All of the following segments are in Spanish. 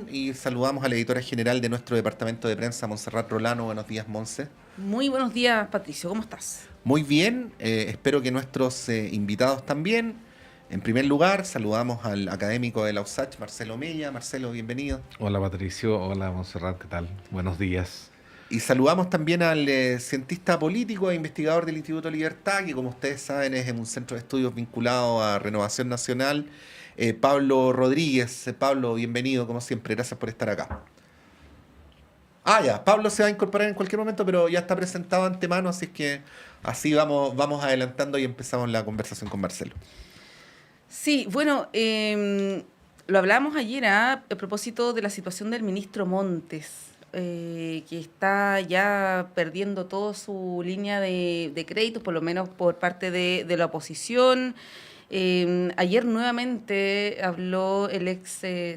Y saludamos a la editora general de nuestro departamento de prensa, Montserrat Rolano. Buenos días, Monse. Muy buenos días, Patricio. ¿Cómo estás? Muy bien, espero que nuestros invitados también. En primer lugar, saludamos al académico de la USACH, Marcelo Mella. Marcelo, bienvenido. Hola Patricio, hola Montserrat, ¿qué tal? Buenos días. Y saludamos también al cientista político e investigador del Instituto Libertad, que como ustedes saben es un centro de estudios vinculado a Renovación Nacional, Pablo Rodríguez. Pablo, bienvenido, como siempre, gracias por estar acá. Ah, ya, Pablo se va a incorporar en cualquier momento, pero ya está presentado antemano, así es que así vamos adelantando y empezamos la conversación con Marcelo. Sí, bueno, lo hablamos ayer a propósito de la situación del ministro Montes, que está ya perdiendo toda su línea de créditos, por lo menos por parte de la oposición. Ayer nuevamente habló el ex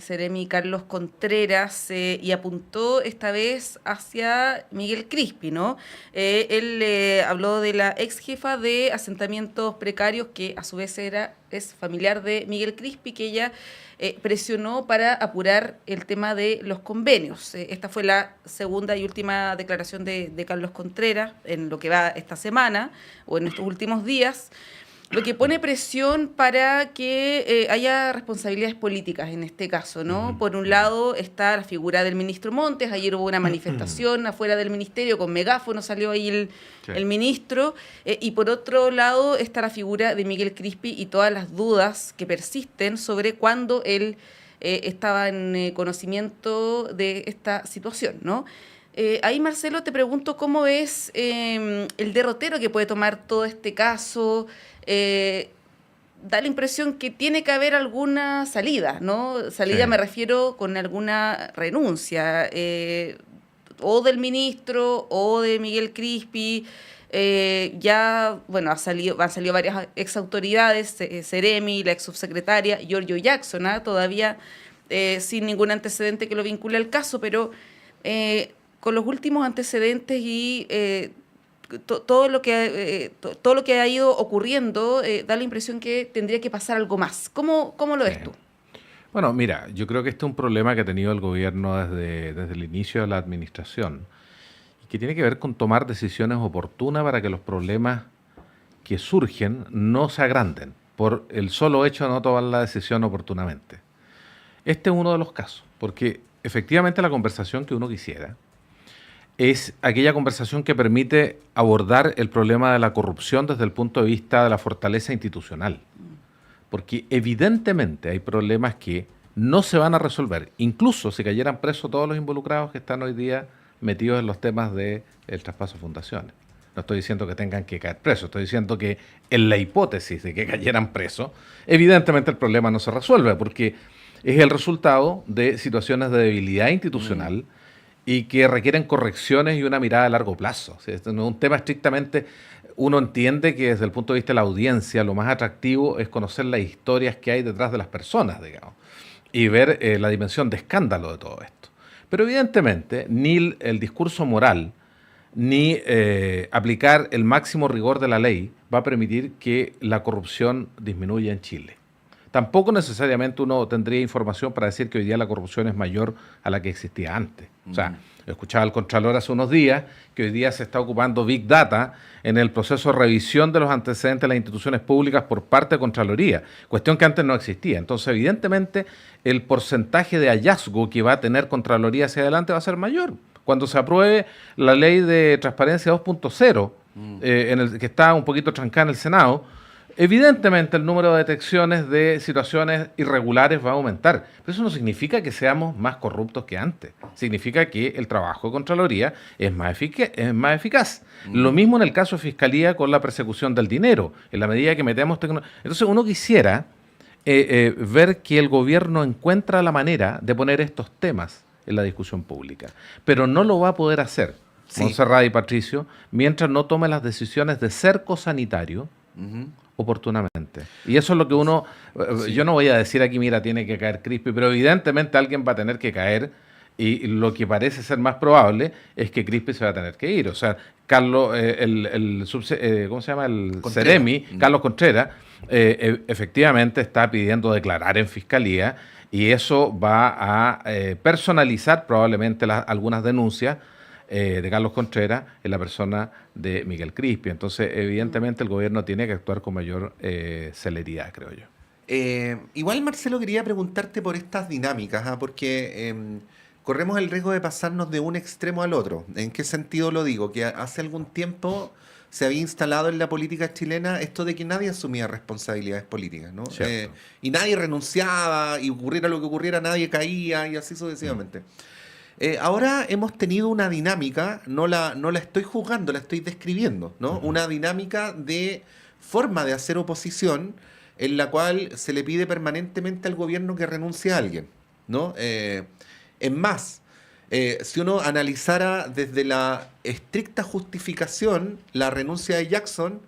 Seremi Carlos Contreras y apuntó esta vez hacia Miguel Crispi, ¿no? Él habló de la ex jefa de asentamientos precarios, que a su vez es familiar de Miguel Crispi, que ella presionó para apurar el tema de los convenios. Esta fue la segunda y última declaración de Carlos Contreras en lo que va esta semana o en estos últimos días, lo que pone presión para que haya responsabilidades políticas en este caso, ¿no? Por un lado está la figura del ministro Montes. Ayer hubo una manifestación afuera del ministerio, con megáfono salió ahí el ministro, y por otro lado está la figura de Miguel Crispi y todas las dudas que persisten sobre cuándo él estaba en conocimiento de esta situación, ¿no? Ahí, Marcelo, te pregunto cómo ves el derrotero que puede tomar todo este caso. eh, Da la impresión que tiene que haber alguna salida, ¿no? Sí. Salida me refiero con alguna renuncia, o del ministro o de Miguel Crispi. Ya, bueno, han salido varias exautoridades, Seremi, la ex subsecretaria, Giorgio Jackson, todavía sin ningún antecedente que lo vincule al caso, pero con los últimos antecedentes y todo lo que ha ido ocurriendo, da la impresión que tendría que pasar algo más. ¿Cómo lo Sí. ves tú? Bueno, mira, yo creo que este es un problema que ha tenido el gobierno desde el inicio de la administración y que tiene que ver con tomar decisiones oportunas para que los problemas que surgen no se agranden por el solo hecho de no tomar la decisión oportunamente. Este es uno de los casos, porque efectivamente la conversación que uno quisiera es aquella conversación que permite abordar el problema de la corrupción desde el punto de vista de la fortaleza institucional. Porque evidentemente hay problemas que no se van a resolver, incluso si cayeran presos todos los involucrados que están hoy día metidos en los temas del traspaso de fundaciones. No estoy diciendo que tengan que caer presos, estoy diciendo que en la hipótesis de que cayeran presos, evidentemente el problema no se resuelve porque es el resultado de situaciones de debilidad institucional y que requieren correcciones y una mirada a largo plazo. O sea, esto no es un tema estrictamente. Uno entiende que desde el punto de vista de la audiencia lo más atractivo es conocer las historias que hay detrás de las personas, digamos, y ver la dimensión de escándalo de todo esto. Pero evidentemente ni el discurso moral ni aplicar el máximo rigor de la ley va a permitir que la corrupción disminuya en Chile. Tampoco necesariamente uno tendría información para decir que hoy día la corrupción es mayor a la que existía antes. O sea, escuchaba al Contralor hace unos días que hoy día se está ocupando Big Data en el proceso de revisión de los antecedentes de las instituciones públicas por parte de Contraloría, cuestión que antes no existía. Entonces, evidentemente, el porcentaje de hallazgo que va a tener Contraloría hacia adelante va a ser mayor. Cuando se apruebe la ley de transparencia 2.0, que está un poquito trancada en el Senado, evidentemente el número de detecciones de situaciones irregulares va a aumentar, pero eso no significa que seamos más corruptos que antes. Significa que el trabajo de Contraloría es más eficaz. Lo mismo en el caso de Fiscalía con la persecución del dinero, en la medida que metemos tecnología. Entonces uno quisiera ver que el gobierno encuentra la manera de poner estos temas en la discusión pública, pero no lo va a poder hacer, Sí. Montserrat y Patricio, mientras no tome las decisiones de cerco sanitario oportunamente. Y eso es lo que uno, yo no voy a decir aquí, mira, tiene que caer Crispi, pero evidentemente alguien va a tener que caer y lo que parece ser más probable es que Crispi se va a tener que ir. O sea, Carlos, ¿cómo se llama? El Contreras. Ceremi, Carlos Contreras, efectivamente está pidiendo declarar en fiscalía Y eso va a personalizar probablemente algunas denuncias de Carlos Contreras en la persona de Miguel Crispi. Entonces, evidentemente, el gobierno tiene que actuar con mayor celeridad, creo yo. Igual, Marcelo, quería preguntarte por estas dinámicas, porque corremos el riesgo de pasarnos de un extremo al otro. ¿En qué sentido lo digo? Que hace algún tiempo se había instalado en la política chilena esto de que nadie asumía responsabilidades políticas, ¿no? Y nadie renunciaba, y ocurriera lo que ocurriera, nadie caía, y así sucesivamente. Ahora hemos tenido una dinámica, no la estoy juzgando, la estoy describiendo, ¿no? Una dinámica de forma de hacer oposición en la cual se le pide permanentemente al gobierno que renuncie a alguien, ¿no? Es más, si uno analizara desde la estricta justificación la renuncia de Jackson,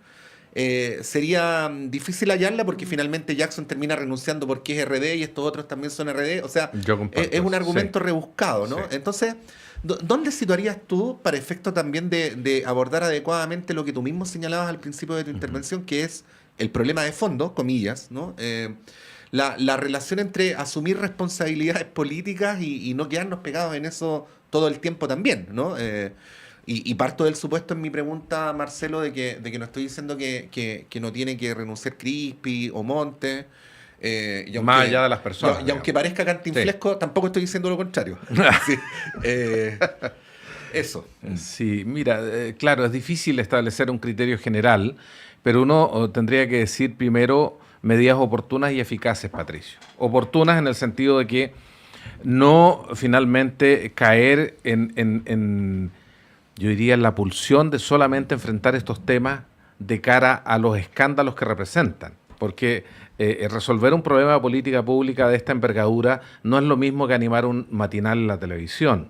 sería difícil hallarla porque finalmente Jackson termina renunciando porque es RD y estos otros también son RD. O sea, es un argumento rebuscado, ¿no? Sí. Entonces, ¿dónde situarías tú para efecto también de abordar adecuadamente lo que tú mismo señalabas al principio de tu intervención, que es el problema de fondo, comillas, ¿no? La relación entre asumir responsabilidades políticas y no quedarnos pegados en eso todo el tiempo también, ¿no? Y parto del supuesto en mi pregunta, Marcelo, de que no estoy diciendo que no tiene que renunciar Crispi o Montes. Más allá de las personas. Y aunque parezca cantinflesco, sí, tampoco estoy diciendo lo contrario. Sí, eso. Sí, mira, claro, es difícil establecer un criterio general, pero uno tendría que decir primero medidas oportunas y eficaces, Patricio. Oportunas en el sentido de que no finalmente caer en yo diría, en la pulsión de solamente enfrentar estos temas de cara a los escándalos que representan. Porque resolver un problema de política pública de esta envergadura no es lo mismo que animar un matinal en la televisión.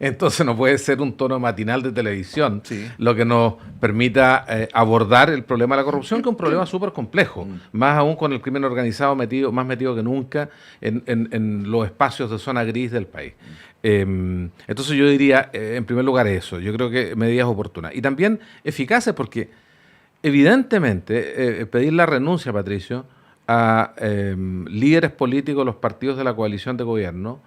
Entonces no puede ser un tono matinal de televisión, sí, lo que nos permita abordar el problema de la corrupción, que es un problema súper complejo, más aún con el crimen organizado más metido que nunca en los espacios de zona gris del país. Entonces yo diría, en primer lugar eso, yo creo que medidas oportunas. Y también eficaces porque evidentemente pedir la renuncia, Patricio, a líderes políticos de los partidos de la coalición de gobierno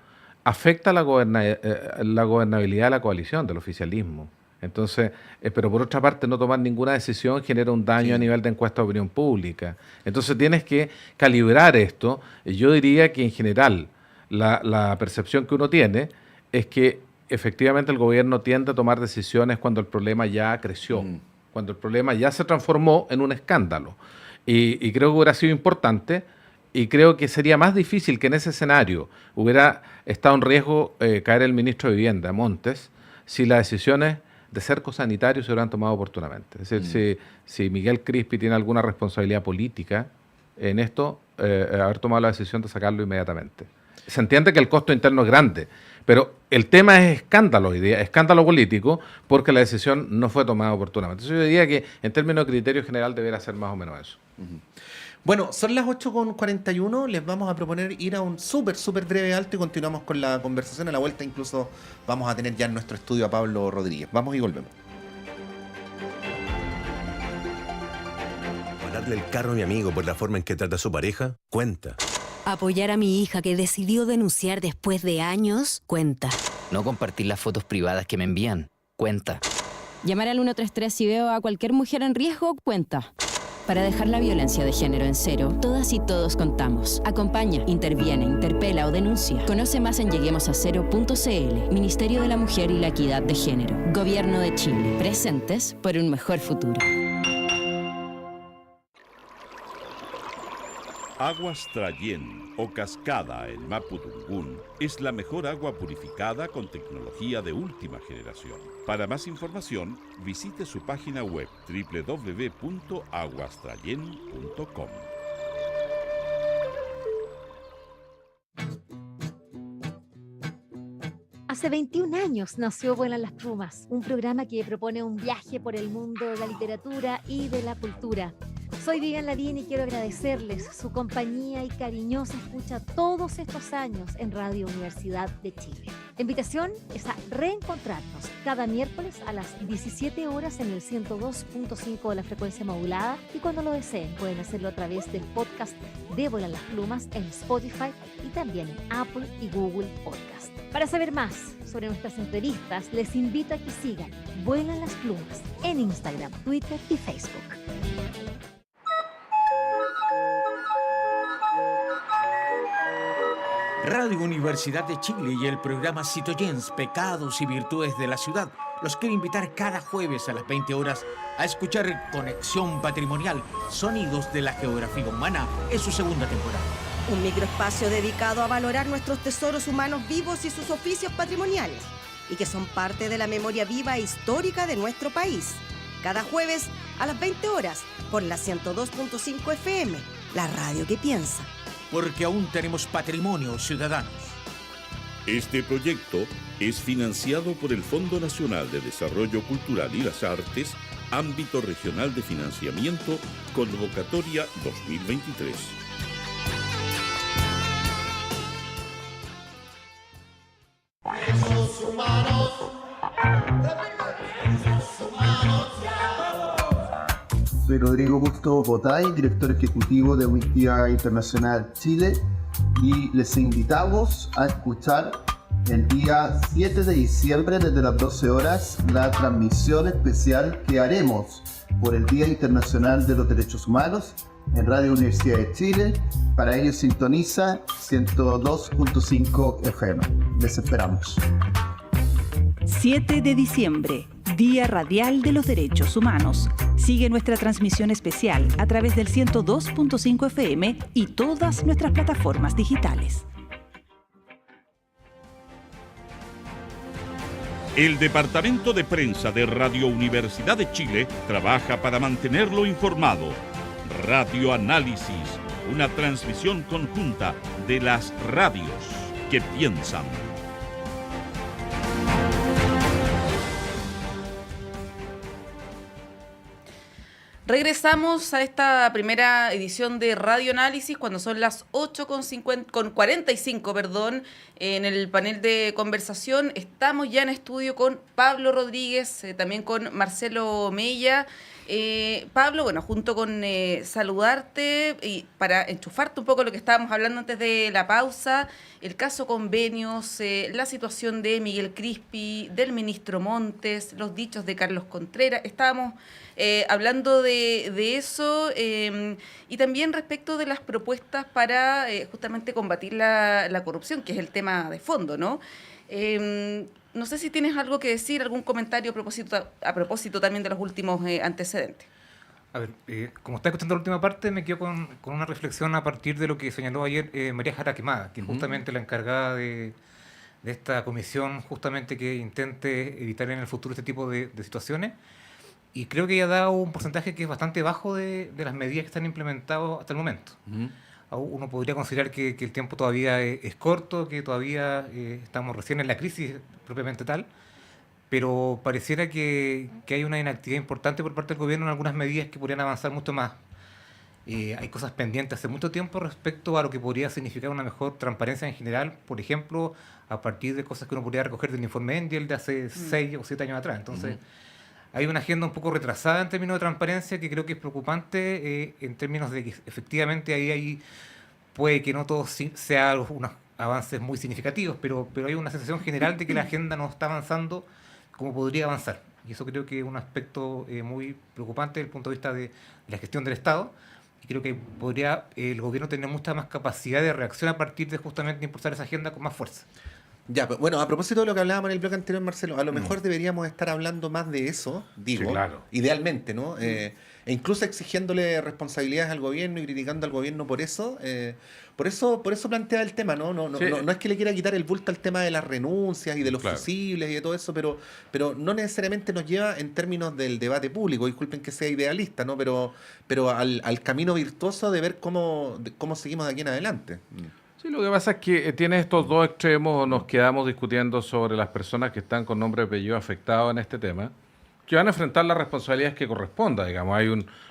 afecta la gobernabilidad de la coalición, del oficialismo. Entonces, pero por otra parte, no tomar ninguna decisión genera un daño, sí, a nivel de encuesta de opinión pública. Entonces tienes que calibrar esto. Yo diría que en general la percepción que uno tiene es que efectivamente el gobierno tiende a tomar decisiones cuando el problema ya creció, cuando el problema ya se transformó en un escándalo. Y creo que hubiera sido importante. Y creo que sería más difícil que en ese escenario hubiera estado en riesgo caer el ministro de Vivienda, Montes, si las decisiones de cerco sanitario se hubieran tomado oportunamente. Es decir, si Miguel Crispi tiene alguna responsabilidad política en esto, haber tomado la decisión de sacarlo inmediatamente. Se entiende que el costo interno es grande, pero el tema es escándalo político, porque la decisión no fue tomada oportunamente. Entonces yo diría que en términos de criterio general debería ser más o menos eso. Bueno, son las 8:41, les vamos a proponer ir a un súper breve alto y continuamos con la conversación. A la vuelta incluso vamos a tener ya en nuestro estudio a Pablo Rodríguez. Vamos y volvemos. Pararle el carro a mi amigo por la forma en que trata a su pareja, cuenta. Apoyar a mi hija que decidió denunciar después de años, cuenta. No compartir las fotos privadas que me envían, cuenta. Llamar al 133 si veo a cualquier mujer en riesgo, cuenta. Para dejar la violencia de género en cero, todas y todos contamos. Acompaña, interviene, interpela o denuncia. Conoce más en lleguemosacero.cl. Ministerio de la Mujer y la Equidad de Género. Gobierno de Chile. Presentes por un mejor futuro. Aguas Trayén o Cascada en Mapudungún es la mejor agua purificada con tecnología de última generación. Para más información, visite su página web www.aguastrayen.com. Hace 21 años nació Vuelan las Plumas, un programa que propone un viaje por el mundo de la literatura y de la cultura. Soy Vivian Lavín y quiero agradecerles su compañía y cariñosa escucha todos estos años en Radio Universidad de Chile. La invitación es a reencontrarnos cada miércoles a las 17 horas en el 102.5 de la frecuencia modulada y cuando lo deseen pueden hacerlo a través del podcast de Vuelan las Plumas en Spotify y también en Apple y Google Podcast. Para saber más sobre nuestras entrevistas, les invito a que sigan Vuelan las Plumas en Instagram, Twitter y Facebook. Radio Universidad de Chile y el programa Citoyens, Pecados y Virtudes de la Ciudad los quiere invitar cada jueves a las 20 horas a escuchar Conexión Patrimonial, Sonidos de la Geografía Humana en su segunda temporada. Un microespacio dedicado a valorar nuestros tesoros humanos vivos y sus oficios patrimoniales, y que son parte de la memoria viva e histórica de nuestro país. Cada jueves a las 20 horas por la 102.5 FM, la radio que piensa. Porque aún tenemos patrimonio, ciudadanos. Este proyecto es financiado por el Fondo Nacional de Desarrollo Cultural y las Artes, Ámbito Regional de Financiamiento, Convocatoria 2023. Soy Rodrigo Augusto Botay, director ejecutivo de Amnistía Internacional Chile, y les invitamos a escuchar el día 7 de diciembre desde las 12 horas la transmisión especial que haremos por el Día Internacional de los Derechos Humanos en Radio Universidad de Chile. Para ello sintoniza 102.5 FM. Les esperamos. 7 de diciembre, Día Radial de los Derechos Humanos. Sigue nuestra transmisión especial a través del 102.5 FM y todas nuestras plataformas digitales. El Departamento de Prensa de Radio Universidad de Chile trabaja para mantenerlo informado. Radio Análisis, una transmisión conjunta de las radios que piensan. Regresamos a esta primera edición de Radio Análisis cuando son las 8:45, perdón, en el panel de conversación. Estamos ya en estudio con Pablo Rodríguez, también con Marcelo Mella. Pablo, bueno, junto con saludarte y para enchufarte un poco lo que estábamos hablando antes de la pausa, el caso Convenios, la situación de Miguel Crispi, del ministro Montes, los dichos de Carlos Contreras. Estábamos hablando de eso y también respecto de las propuestas para justamente combatir la corrupción, que es el tema de fondo, ¿no? No sé si tienes algo que decir, algún comentario a propósito también de los últimos antecedentes. A ver, como está escuchando la última parte, me quedo con una reflexión a partir de lo que señaló ayer María Jara Quemada, que es justamente la encargada de esta comisión, justamente que intente evitar en el futuro este tipo de situaciones. Y creo que ella ha dado un porcentaje que es bastante bajo de las medidas que están implementadas hasta el momento. Uno podría considerar que el tiempo todavía es corto, que todavía estamos recién en la crisis propiamente tal, pero pareciera que hay una inactividad importante por parte del gobierno en algunas medidas que podrían avanzar mucho más. Hay cosas pendientes hace mucho tiempo respecto a lo que podría significar una mejor transparencia en general, por ejemplo, a partir de cosas que uno podría recoger del informe Endiel de hace 6 o 7 años atrás. Entonces, hay una agenda un poco retrasada en términos de transparencia que creo que es preocupante en términos de que efectivamente ahí puede que no todo sea unos avances muy significativos, pero hay una sensación general de que la agenda no está avanzando como podría avanzar. Y eso creo que es un aspecto muy preocupante desde el punto de vista de la gestión del Estado. Y creo que podría el gobierno tener mucha más capacidad de reacción a partir de justamente impulsar esa agenda con más fuerza. Ya, bueno, a propósito de lo que hablábamos en el bloque anterior, Marcelo, a lo mejor deberíamos estar hablando más de eso, digo, sí, claro, idealmente, ¿no? E incluso exigiéndole responsabilidades al gobierno y criticando al gobierno por eso. Por eso plantea el tema, ¿no? No es que le quiera quitar el bulto al tema de las renuncias y de los fusibles y de todo eso, pero no necesariamente nos lleva en términos del debate público, disculpen que sea idealista, ¿no? Pero al camino virtuoso de ver cómo seguimos de aquí en adelante. Sí, lo que pasa es que tiene estos dos extremos, nos quedamos discutiendo sobre las personas que están con nombre y apellido afectados en este tema, que van a enfrentar las responsabilidades que corresponda. Digamos,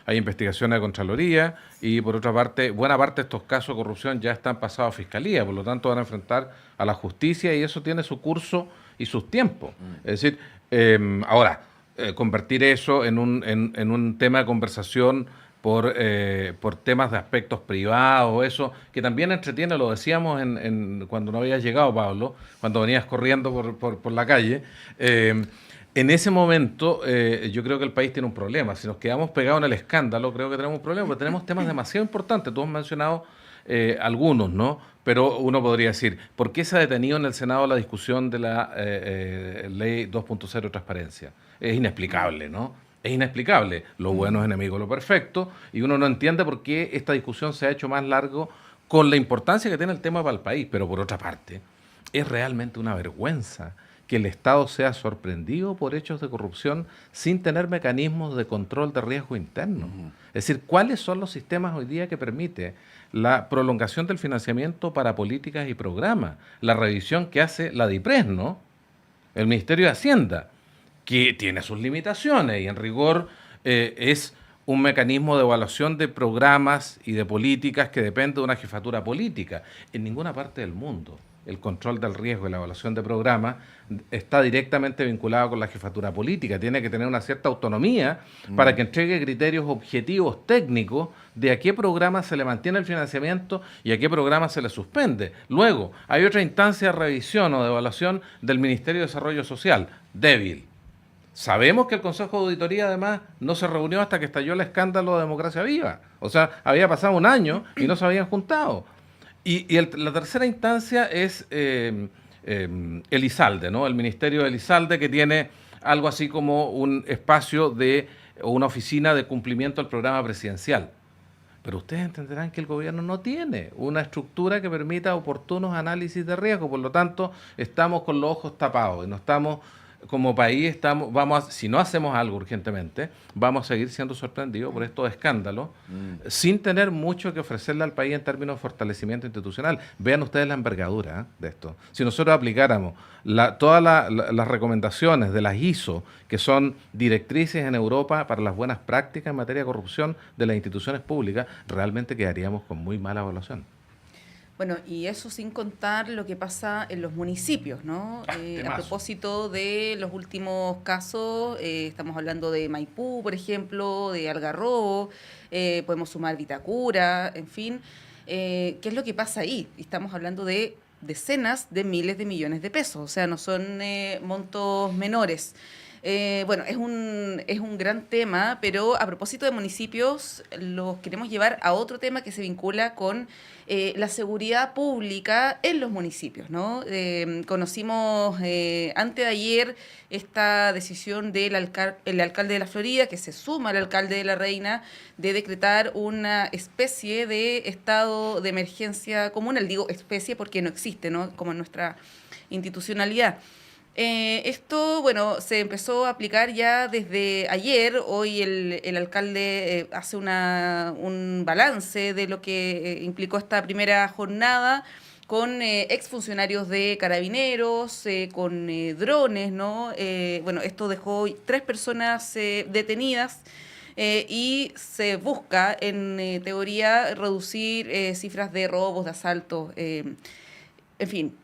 hay investigaciones de Contraloría y, por otra parte, buena parte de estos casos de corrupción ya están pasados a Fiscalía, por lo tanto van a enfrentar a la justicia y eso tiene su curso y sus tiempos. Es decir, ahora, convertir eso en un tema de conversación por temas de aspectos privados, eso, que también entretiene, lo decíamos cuando no habías llegado, Pablo, cuando venías corriendo por la calle. En ese momento, yo creo que el país tiene un problema. Si nos quedamos pegados en el escándalo, creo que tenemos un problema, porque tenemos temas demasiado importantes. Tú has mencionado algunos, ¿no? Pero uno podría decir, ¿por qué se ha detenido en el Senado la discusión de la Ley 2.0 de transparencia? Es inexplicable, ¿no? Es inexplicable. Lo bueno es enemigo de lo perfecto y uno no entiende por qué esta discusión se ha hecho más largo con la importancia que tiene el tema para el país. Pero por otra parte, es realmente una vergüenza que el Estado sea sorprendido por hechos de corrupción sin tener mecanismos de control de riesgo interno. Es decir, ¿cuáles son los sistemas hoy día que permite la prolongación del financiamiento para políticas y programas? La revisión que hace la DIPRES, ¿no? El Ministerio de Hacienda, que tiene sus limitaciones y en rigor es un mecanismo de evaluación de programas y de políticas que depende de una jefatura política. En ninguna parte del mundo el control del riesgo y la evaluación de programas está directamente vinculado con la jefatura política. Tiene que tener una cierta autonomía para que entregue criterios objetivos técnicos de a qué programa se le mantiene el financiamiento y a qué programa se le suspende. Luego, hay otra instancia de revisión o de evaluación del Ministerio de Desarrollo Social, débil. Sabemos que el Consejo de Auditoría, además, no se reunió hasta que estalló el escándalo de Democracia Viva. O sea, había pasado un año y no se habían juntado. La tercera instancia es el ISALDE, ¿no? El Ministerio del ISALDE, que tiene algo así como un espacio o una oficina de cumplimiento del programa presidencial. Pero ustedes entenderán que el gobierno no tiene una estructura que permita oportunos análisis de riesgo. Por lo tanto, estamos con los ojos tapados y no estamos... Como país, si no hacemos algo urgentemente, vamos a seguir siendo sorprendidos por estos escándalos sin tener mucho que ofrecerle al país en términos de fortalecimiento institucional. Vean ustedes la envergadura de esto. Si nosotros aplicáramos todas las recomendaciones de las ISO, que son directrices en Europa para las buenas prácticas en materia de corrupción de las instituciones públicas, realmente quedaríamos con muy mala evaluación. Bueno, y eso sin contar lo que pasa en los municipios, ¿no? A propósito de los últimos casos, estamos hablando de Maipú, por ejemplo, de Algarrobo, podemos sumar Vitacura, en fin. ¿Qué es lo que pasa ahí? Estamos hablando de decenas de miles de millones de pesos, o sea, no son montos menores. Bueno, es un gran tema, pero a propósito de municipios, los queremos llevar a otro tema que se vincula con la seguridad pública en los municipios, ¿no? Conocimos antes de ayer esta decisión del alcalde de la Florida, que se suma al alcalde de La Reina, de decretar una especie de estado de emergencia comunal. Digo especie porque no existe, ¿no? Como en nuestra institucionalidad. Esto, bueno, se empezó a aplicar ya desde ayer. Hoy el alcalde hace un balance de lo que implicó esta primera jornada con exfuncionarios de Carabineros, con drones, ¿no? Bueno, esto dejó 3 personas detenidas y se busca, en teoría, reducir cifras de robos, de asaltos, en fin.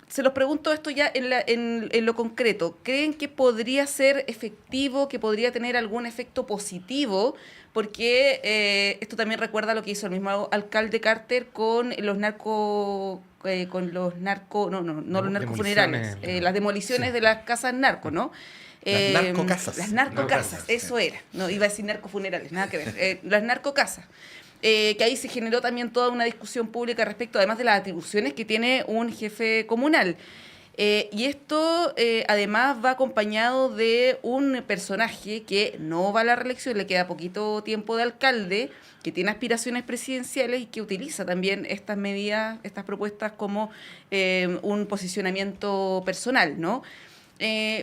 Se los pregunto esto ya en lo concreto. ¿Creen que podría ser efectivo, que podría tener algún efecto positivo? Porque esto también recuerda lo que hizo el mismo alcalde Carter con los narcofunerales, las demoliciones de las casas narco, ¿no? Las narcocasas. Las narcocasas, eso era. No iba a decir narcofunerales, nada que ver. Las narcocasas. Que ahí se generó también toda una discusión pública respecto, además de las atribuciones que tiene un jefe comunal. Y esto además va acompañado de un personaje que no va a la reelección, le queda poquito tiempo de alcalde, que tiene aspiraciones presidenciales y que utiliza también estas medidas, estas propuestas como un posicionamiento personal, ¿no?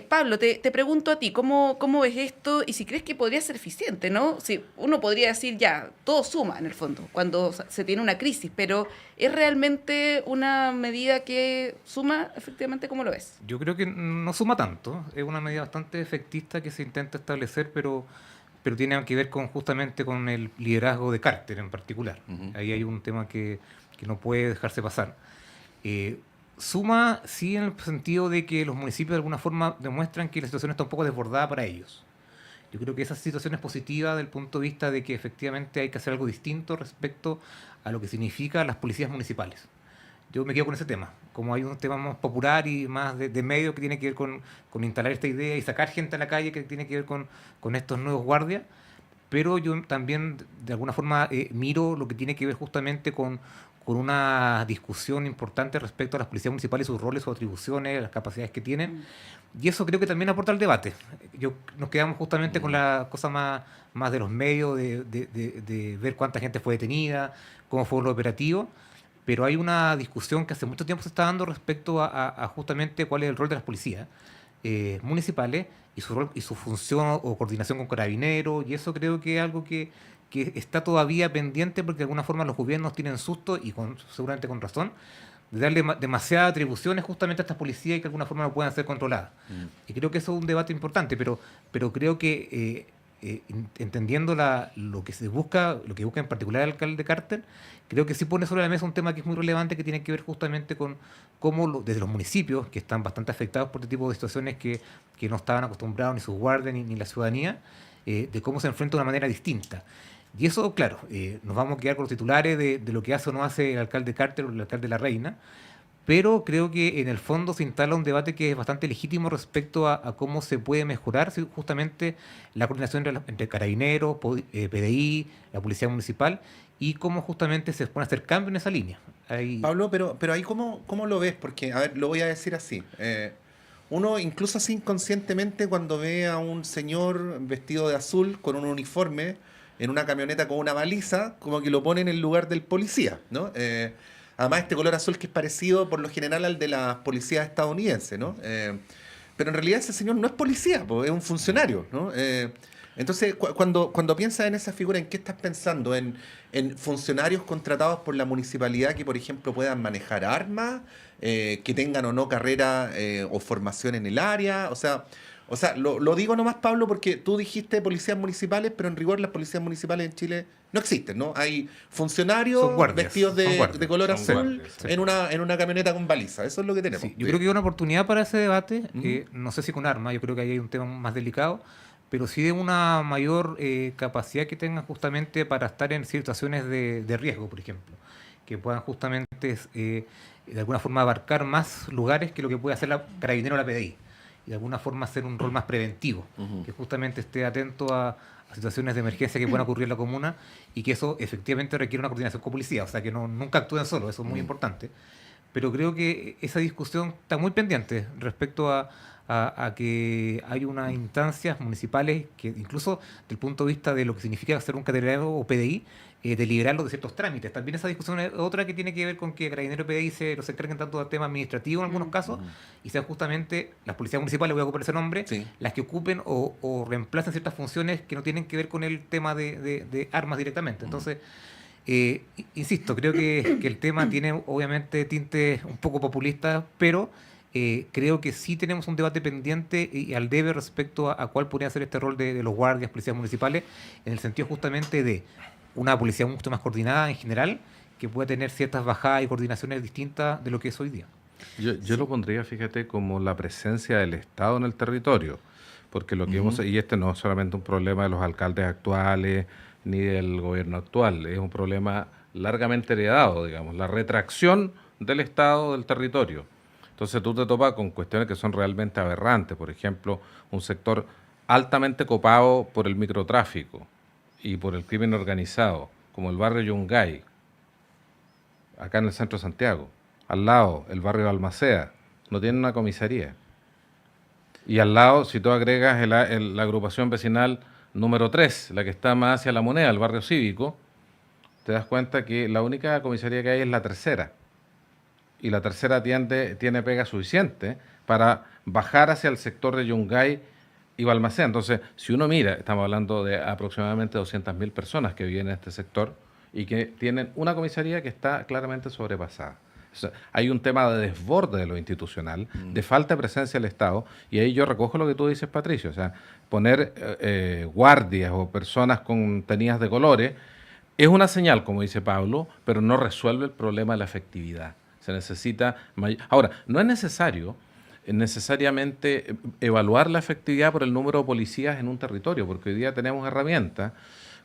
Pablo, te pregunto a ti, ¿cómo ves esto? Y si crees que podría ser eficiente, ¿no? Si uno podría decir, ya, todo suma en el fondo, cuando se tiene una crisis, pero ¿es realmente una medida que suma efectivamente? ¿Cómo lo ves? Yo creo que no suma tanto, es una medida bastante efectista que se intenta establecer, pero tiene que ver justamente con el liderazgo de Carter en particular. Ahí hay un tema que no puede dejarse pasar. Suma, sí, en el sentido de que los municipios de alguna forma demuestran que la situación está un poco desbordada para ellos. Yo creo que esa situación es positiva desde el punto de vista de que efectivamente hay que hacer algo distinto respecto a lo que significa las policías municipales. Yo me quedo con ese tema. Como hay un tema más popular y más de medio que tiene que ver con instalar esta idea y sacar gente a la calle que tiene que ver con estos nuevos guardias, pero yo también de alguna forma miro lo que tiene que ver justamente con una discusión importante respecto a las policías municipales, sus roles, sus atribuciones, las capacidades que tienen. Y eso creo que también aporta al debate. Nos quedamos justamente con la cosa más de los medios, de ver cuánta gente fue detenida, cómo fue lo operativo, pero hay una discusión que hace mucho tiempo se está dando respecto a justamente cuál es el rol de las policías municipales y su rol y su función o coordinación con carabineros, y eso creo que es algo que está todavía pendiente porque de alguna forma los gobiernos tienen susto, y seguramente con razón, de darle demasiadas atribuciones justamente a estas policías y que de alguna forma no puedan ser controladas. Y creo que eso es un debate importante, pero creo que entendiendo lo que busca en particular el alcalde Carter, creo que sí pone sobre la mesa un tema que es muy relevante, que tiene que ver justamente con cómo desde los municipios, que están bastante afectados por este tipo de situaciones que no estaban acostumbrados ni sus guardias ni la ciudadanía, de cómo se enfrenta de una manera distinta. Y eso, claro, nos vamos a quedar con los titulares de lo que hace o no hace el alcalde Carter o el alcalde La Reina, pero creo que en el fondo se instala un debate que es bastante legítimo respecto a cómo se puede mejorar justamente la coordinación entre carabineros, PDI, la policía municipal, y cómo justamente se pueden hacer cambios en esa línea. Pablo, pero ahí ¿cómo lo ves? Porque, a ver, lo voy a decir así. Uno, incluso así inconscientemente, cuando ve a un señor vestido de azul con un uniforme en una camioneta con una baliza, como que lo pone en el lugar del policía, ¿no? Además, este color azul que es parecido por lo general al de las policías estadounidenses, ¿no? Pero en realidad ese señor no es policía, es un funcionario, ¿no? Entonces, cuando piensas en esa figura, ¿en qué estás pensando? ¿En funcionarios contratados por la municipalidad que, por ejemplo, puedan manejar armas, que tengan o no carrera o formación en el área? O sea, lo digo nomás, Pablo, porque tú dijiste policías municipales, pero en rigor las policías municipales en Chile no existen, ¿no? Hay funcionarios vestidos de color azul en una camioneta con baliza. Eso es lo que tenemos. Sí, yo creo que hay una oportunidad para ese debate, no sé si con armas, yo creo que ahí hay un tema más delicado, pero sí de una mayor capacidad que tengan justamente para estar en situaciones de riesgo, por ejemplo, que puedan justamente de alguna forma abarcar más lugares que lo que puede hacer la Carabinero o la PDI, y de alguna forma hacer un rol más preventivo, que justamente esté atento a situaciones de emergencia que puedan ocurrir en la comuna, y que eso efectivamente requiere una coordinación con policía, o sea que nunca actúen solos, eso es muy importante. Pero creo que esa discusión está muy pendiente respecto a que hay unas instancias municipales que incluso desde el punto de vista de lo que significa ser un catedrático o PDI, deliberarlo de ciertos trámites. También esa discusión es otra que tiene que ver con que Carabineros y PDI se encarguen tanto del tema administrativo en algunos casos, y sean justamente las policías municipales, voy a ocupar ese nombre, las que ocupen o reemplacen ciertas funciones que no tienen que ver con el tema de armas directamente. Entonces, insisto, creo que el tema tiene obviamente tintes un poco populistas, pero creo que sí tenemos un debate pendiente y al debe respecto a cuál podría ser este rol de los guardias, policías municipales, en el sentido justamente de una policía mucho más coordinada en general, que pueda tener ciertas bajadas y coordinaciones distintas de lo que es hoy día. Yo lo pondría, fíjate, como la presencia del Estado en el territorio, porque lo que y este no es solamente un problema de los alcaldes actuales ni del gobierno actual, es un problema largamente heredado, digamos, la retracción del Estado del territorio. Entonces tú te topas con cuestiones que son realmente aberrantes, por ejemplo, un sector altamente copado por el microtráfico y por el crimen organizado, como el barrio Yungay, acá en el centro de Santiago. Al lado, el barrio de Almacea, no tiene una comisaría. Y al lado, si tú agregas la agrupación vecinal número 3, la que está más hacia La Moneda, el barrio cívico, te das cuenta que la única comisaría que hay es la tercera. y la tercera tiene pega suficiente para bajar hacia el sector de Yungay y Balmaceda. Entonces, si uno mira, estamos hablando de aproximadamente 200.000 personas que viven en este sector y que tienen una comisaría que está claramente sobrepasada. O sea, hay un tema de desborde de lo institucional, de falta de presencia del Estado, y ahí yo recojo lo que tú dices, Patricio, o sea, poner guardias o personas con tenidas de colores es una señal, como dice Pablo, pero no resuelve el problema de la efectividad. Se necesita mayor... Ahora, no es necesario necesariamente evaluar la efectividad por el número de policías en un territorio, porque hoy día tenemos herramientas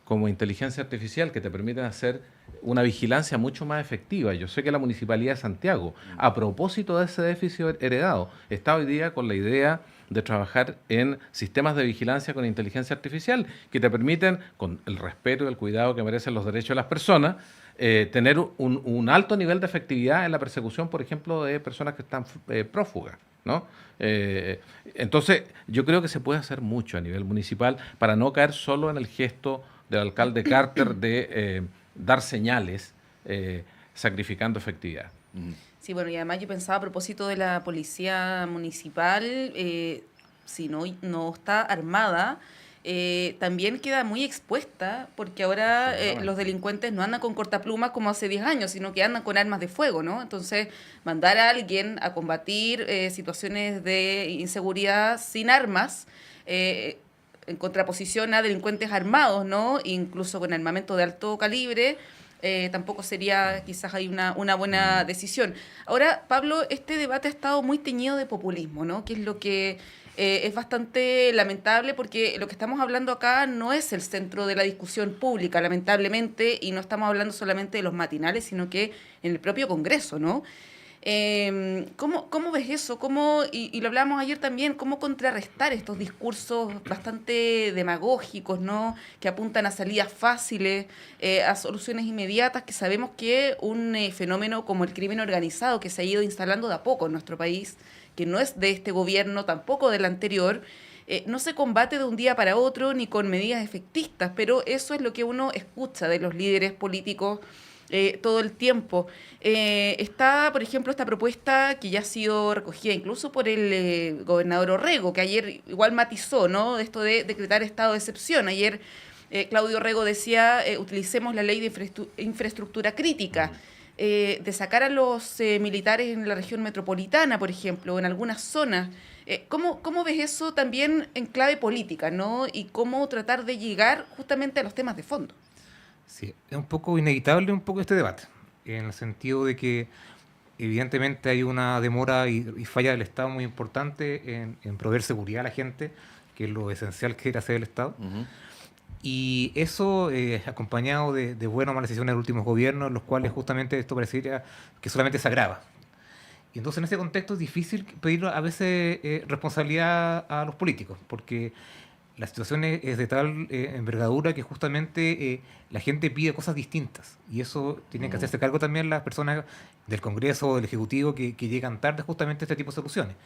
como inteligencia artificial que te permiten hacer una vigilancia mucho más efectiva. Yo sé que la Municipalidad de Santiago, a propósito de ese déficit heredado, está hoy día con la idea de trabajar en sistemas de vigilancia con inteligencia artificial que te permiten, con el respeto y el cuidado que merecen los derechos de las personas, tener un alto nivel de efectividad en la persecución, por ejemplo, de personas que están prófugas, ¿no? Entonces, yo creo que se puede hacer mucho a nivel municipal para no caer solo en el gesto del alcalde Carter de dar señales sacrificando efectividad. Sí, bueno, y además yo pensaba a propósito de la policía municipal, si no está armada, también queda muy expuesta, porque ahora los delincuentes no andan con cortaplumas como hace 10 años, sino que andan con armas de fuego, ¿no? Entonces, mandar a alguien a combatir situaciones de inseguridad sin armas, en contraposición a delincuentes armados, ¿no? Incluso con armamento de alto calibre, tampoco sería quizás ahí una buena decisión. Ahora, Pablo, este debate ha estado muy teñido de populismo, ¿no? Que es lo que es bastante lamentable, porque lo que estamos hablando acá no es el centro de la discusión pública, lamentablemente, y no estamos hablando solamente de los matinales, sino que en el propio Congreso, ¿no? ¿Cómo ves eso? Y lo hablábamos ayer también, ¿cómo contrarrestar estos discursos bastante demagógicos, ¿no? Que apuntan a salidas fáciles, a soluciones inmediatas, que sabemos que un fenómeno como el crimen organizado, que se ha ido instalando de a poco en nuestro país, que no es de este gobierno, tampoco del anterior, no se combate de un día para otro ni con medidas efectistas, pero eso es lo que uno escucha de los líderes políticos todo el tiempo. Está, por ejemplo, esta propuesta que ya ha sido recogida incluso por el gobernador Orrego, que ayer igual matizó, ¿no? Esto de decretar estado de excepción. Ayer Claudio Orrego decía, utilicemos la ley de infraestructura crítica, de sacar a los militares en la región metropolitana, por ejemplo, en algunas zonas. ¿Cómo ves eso también en clave política, ¿no? Y cómo tratar de llegar justamente a los temas de fondo. Sí, es un poco inevitable este debate, en el sentido de que evidentemente hay una demora y falla del Estado muy importante en proveer seguridad a la gente, que es lo esencial que quiere hacer el Estado. Y eso acompañado de buenas o malas decisiones de los últimos gobiernos, en los cuales justamente esto parecería que solamente se agrava. Y entonces en ese contexto es difícil pedir a veces responsabilidad a los políticos, porque la situación es de tal envergadura que justamente la gente pide cosas distintas, y eso tienen que hacerse cargo también las personas del Congreso o del Ejecutivo que llegan tarde justamente a este tipo de soluciones.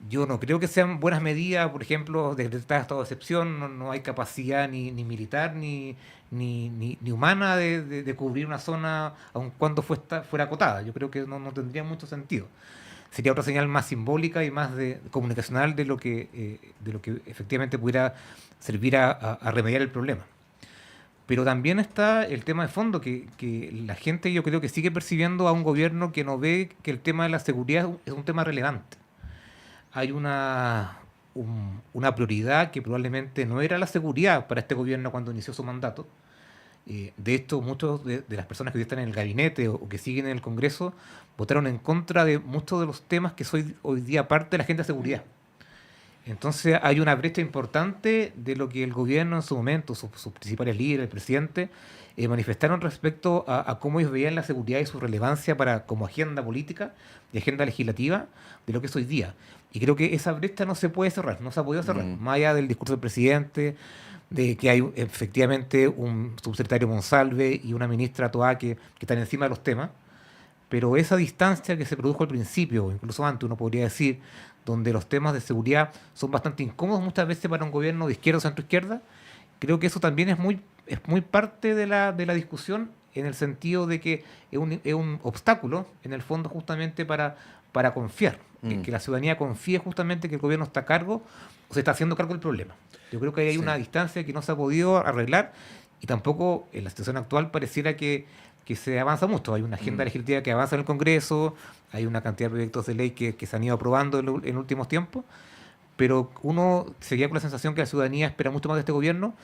Yo no creo que sean buenas medidas, por ejemplo, decretar estado de excepción. No hay capacidad ni militar ni humana de cubrir una zona aun cuando fuera acotada. Yo creo que no tendría mucho sentido. Sería otra señal más simbólica y más comunicacional de lo que efectivamente pudiera servir a remediar el problema. Pero también está el tema de fondo, que la gente, yo creo que sigue percibiendo a un gobierno que no ve que el tema de la seguridad es un tema relevante. Hay una prioridad que probablemente no era la seguridad para este gobierno cuando inició su mandato. De esto, muchos de las personas que hoy están en el gabinete o que siguen en el Congreso votaron en contra de muchos de los temas que son hoy día parte de la agenda de seguridad. Entonces hay una brecha importante de lo que el gobierno en su momento, sus principales líderes, el presidente, manifestaron respecto a cómo ellos veían la seguridad y su relevancia como agenda política y agenda legislativa de lo que es hoy día. Y creo que esa brecha no se puede cerrar, no se ha podido cerrar, más allá del discurso del presidente, de que hay efectivamente un subsecretario Monsalve y una ministra Toá que están encima de los temas, pero esa distancia que se produjo al principio, incluso antes, uno podría decir, donde los temas de seguridad son bastante incómodos muchas veces para un gobierno de izquierda o centro-izquierda, creo que eso también es muy parte de la discusión en el sentido de que es un obstáculo, en el fondo, justamente para confiar, que la ciudadanía confíe justamente que el gobierno está a cargo o se está haciendo cargo del problema. Yo creo que hay una distancia que no se ha podido arreglar y tampoco en la situación actual pareciera que se avanza mucho. Hay una agenda legislativa que avanza en el Congreso, hay una cantidad de proyectos de ley que se han ido aprobando en últimos tiempos, pero uno se queda con la sensación que la ciudadanía espera mucho más de este gobierno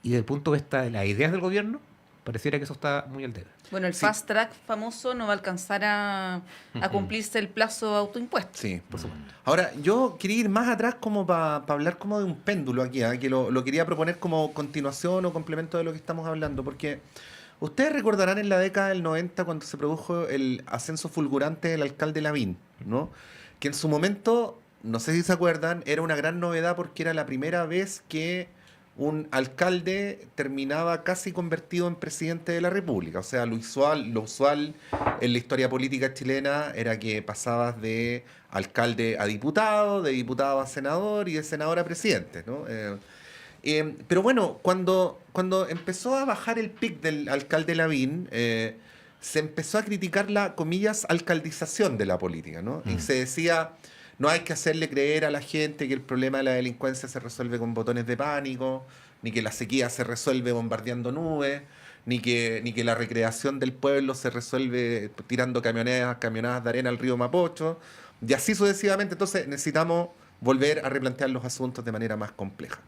y desde el punto de vista de las ideas del gobierno, pareciera que eso está muy al debe. Bueno, el fast track famoso no va a alcanzar a cumplirse el plazo autoimpuesto. Sí, por supuesto. Ahora, yo quería ir más atrás como para hablar como de un péndulo aquí, que lo quería proponer como continuación o complemento de lo que estamos hablando, porque ustedes recordarán en la década del 90 cuando se produjo el ascenso fulgurante del alcalde Lavín, ¿no? Que en su momento, no sé si se acuerdan, era una gran novedad porque era la primera vez que un alcalde terminaba casi convertido en presidente de la República. O sea, lo usual en la historia política chilena era que pasabas de alcalde a diputado, de diputado a senador y de senador a presidente, ¿no? Pero bueno, cuando empezó a bajar el pic del alcalde Lavín, se empezó a criticar la, comillas, alcaldización de la política, ¿no? Y se decía, no hay que hacerle creer a la gente que el problema de la delincuencia se resuelve con botones de pánico, ni que la sequía se resuelve bombardeando nubes, ni que la recreación del pueblo se resuelve tirando camionadas de arena al río Mapocho, y así sucesivamente. Entonces necesitamos volver a replantear los asuntos de manera más compleja.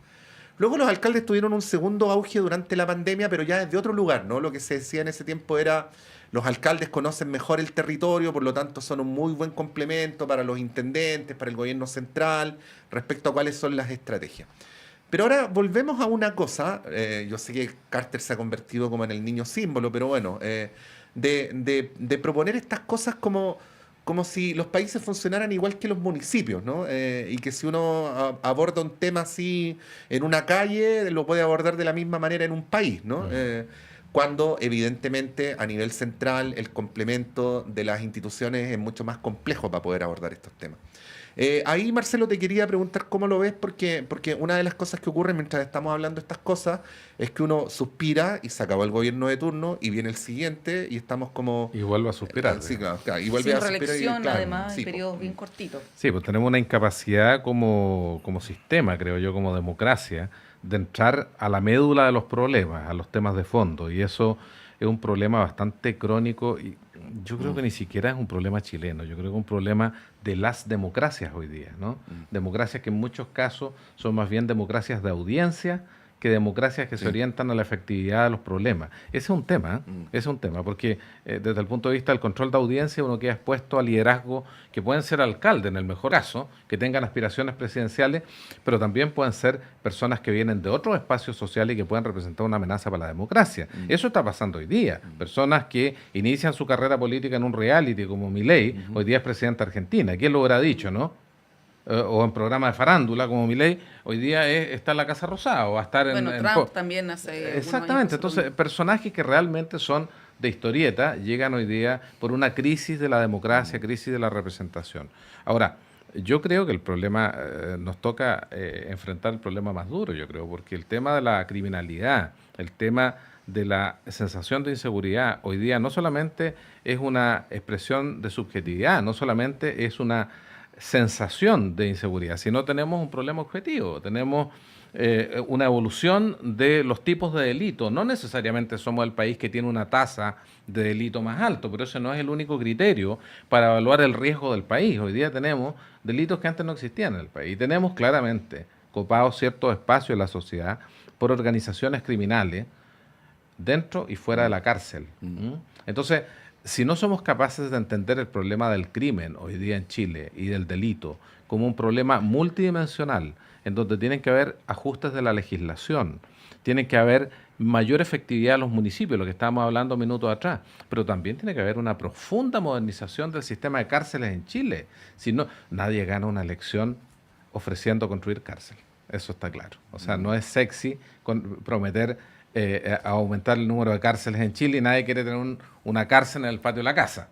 Luego los alcaldes tuvieron un segundo auge durante la pandemia, pero ya desde otro lugar, ¿no? Lo que se decía en ese tiempo era, los alcaldes conocen mejor el territorio, por lo tanto son un muy buen complemento para los intendentes, para el gobierno central, respecto a cuáles son las estrategias. Pero ahora volvemos a una cosa, yo sé que Carter se ha convertido como en el niño símbolo, pero bueno, de proponer estas cosas como si los países funcionaran igual que los municipios, ¿no? Y que si uno aborda un tema así en una calle, lo puede abordar de la misma manera en un país, ¿no? Cuando evidentemente a nivel central el complemento de las instituciones es mucho más complejo para poder abordar estos temas. Ahí, Marcelo, te quería preguntar cómo lo ves, porque una de las cosas que ocurre mientras estamos hablando de estas cosas es que uno suspira y se acabó el gobierno de turno y viene el siguiente y estamos como... Y vuelve a suspirar. Sí, claro, y vuelve sin a suspirar. reelección, Claro, además, sí, en periodos bien cortitos. Sí, pues tenemos una incapacidad como sistema, creo yo, como democracia, de entrar a la médula de los problemas, a los temas de fondo, y eso es un problema bastante crónico y yo creo que ni siquiera es un problema chileno, yo creo que es un problema de las democracias hoy día, ¿no? Democracias que en muchos casos son más bien democracias de audiencia que democracias que se orientan a la efectividad de los problemas. Ese es un tema, ese es un tema, porque desde el punto de vista del control de audiencia uno queda expuesto a liderazgos que pueden ser alcaldes en el mejor caso, que tengan aspiraciones presidenciales, pero también pueden ser personas que vienen de otros espacios sociales y que pueden representar una amenaza para la democracia. Eso está pasando hoy día. Personas que inician su carrera política en un reality como Milei, hoy día es presidente de Argentina. ¿Quién lo hubiera dicho, no? O en programas de farándula como Milei, hoy día está en la Casa Rosada o va a estar bueno, Trump también hace... Exactamente, entonces personajes que realmente son de historieta llegan hoy día por una crisis de la democracia, crisis de la representación. Ahora, yo creo que el problema, nos toca enfrentar el problema más duro, yo creo, porque el tema de la criminalidad, el tema de la sensación de inseguridad, hoy día no solamente es una expresión de subjetividad, no solamente es una sensación de inseguridad, sino tenemos un problema objetivo, tenemos una evolución de los tipos de delito. No necesariamente somos el país que tiene una tasa de delito más alto, pero ese no es el único criterio para evaluar el riesgo del país. Hoy día tenemos delitos que antes no existían en el país y tenemos claramente copados ciertos espacios en la sociedad por organizaciones criminales dentro y fuera de la cárcel. Entonces, si no somos capaces de entender el problema del crimen hoy día en Chile y del delito como un problema multidimensional, en donde tienen que haber ajustes de la legislación, tienen que haber mayor efectividad a los municipios, lo que estábamos hablando minutos atrás, pero también tiene que haber una profunda modernización del sistema de cárceles en Chile. Si no, nadie gana una elección ofreciendo construir cárcel. Eso está claro. O sea, no es sexy prometer a aumentar el número de cárceles en Chile y nadie quiere tener una cárcel en el patio de la casa.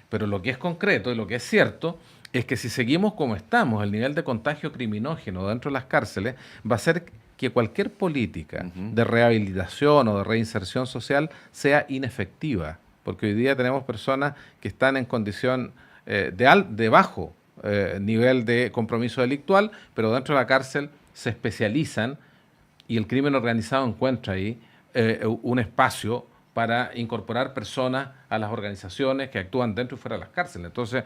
Pero lo que es concreto y lo que es cierto es que si seguimos como estamos, el nivel de contagio criminógeno dentro de las cárceles va a ser que que cualquier política de rehabilitación o de reinserción social sea inefectiva, porque hoy día tenemos personas que están en condición de bajo nivel de compromiso delictual, pero dentro de la cárcel se especializan y el crimen organizado encuentra ahí un espacio para incorporar personas a las organizaciones que actúan dentro y fuera de las cárceles. Entonces,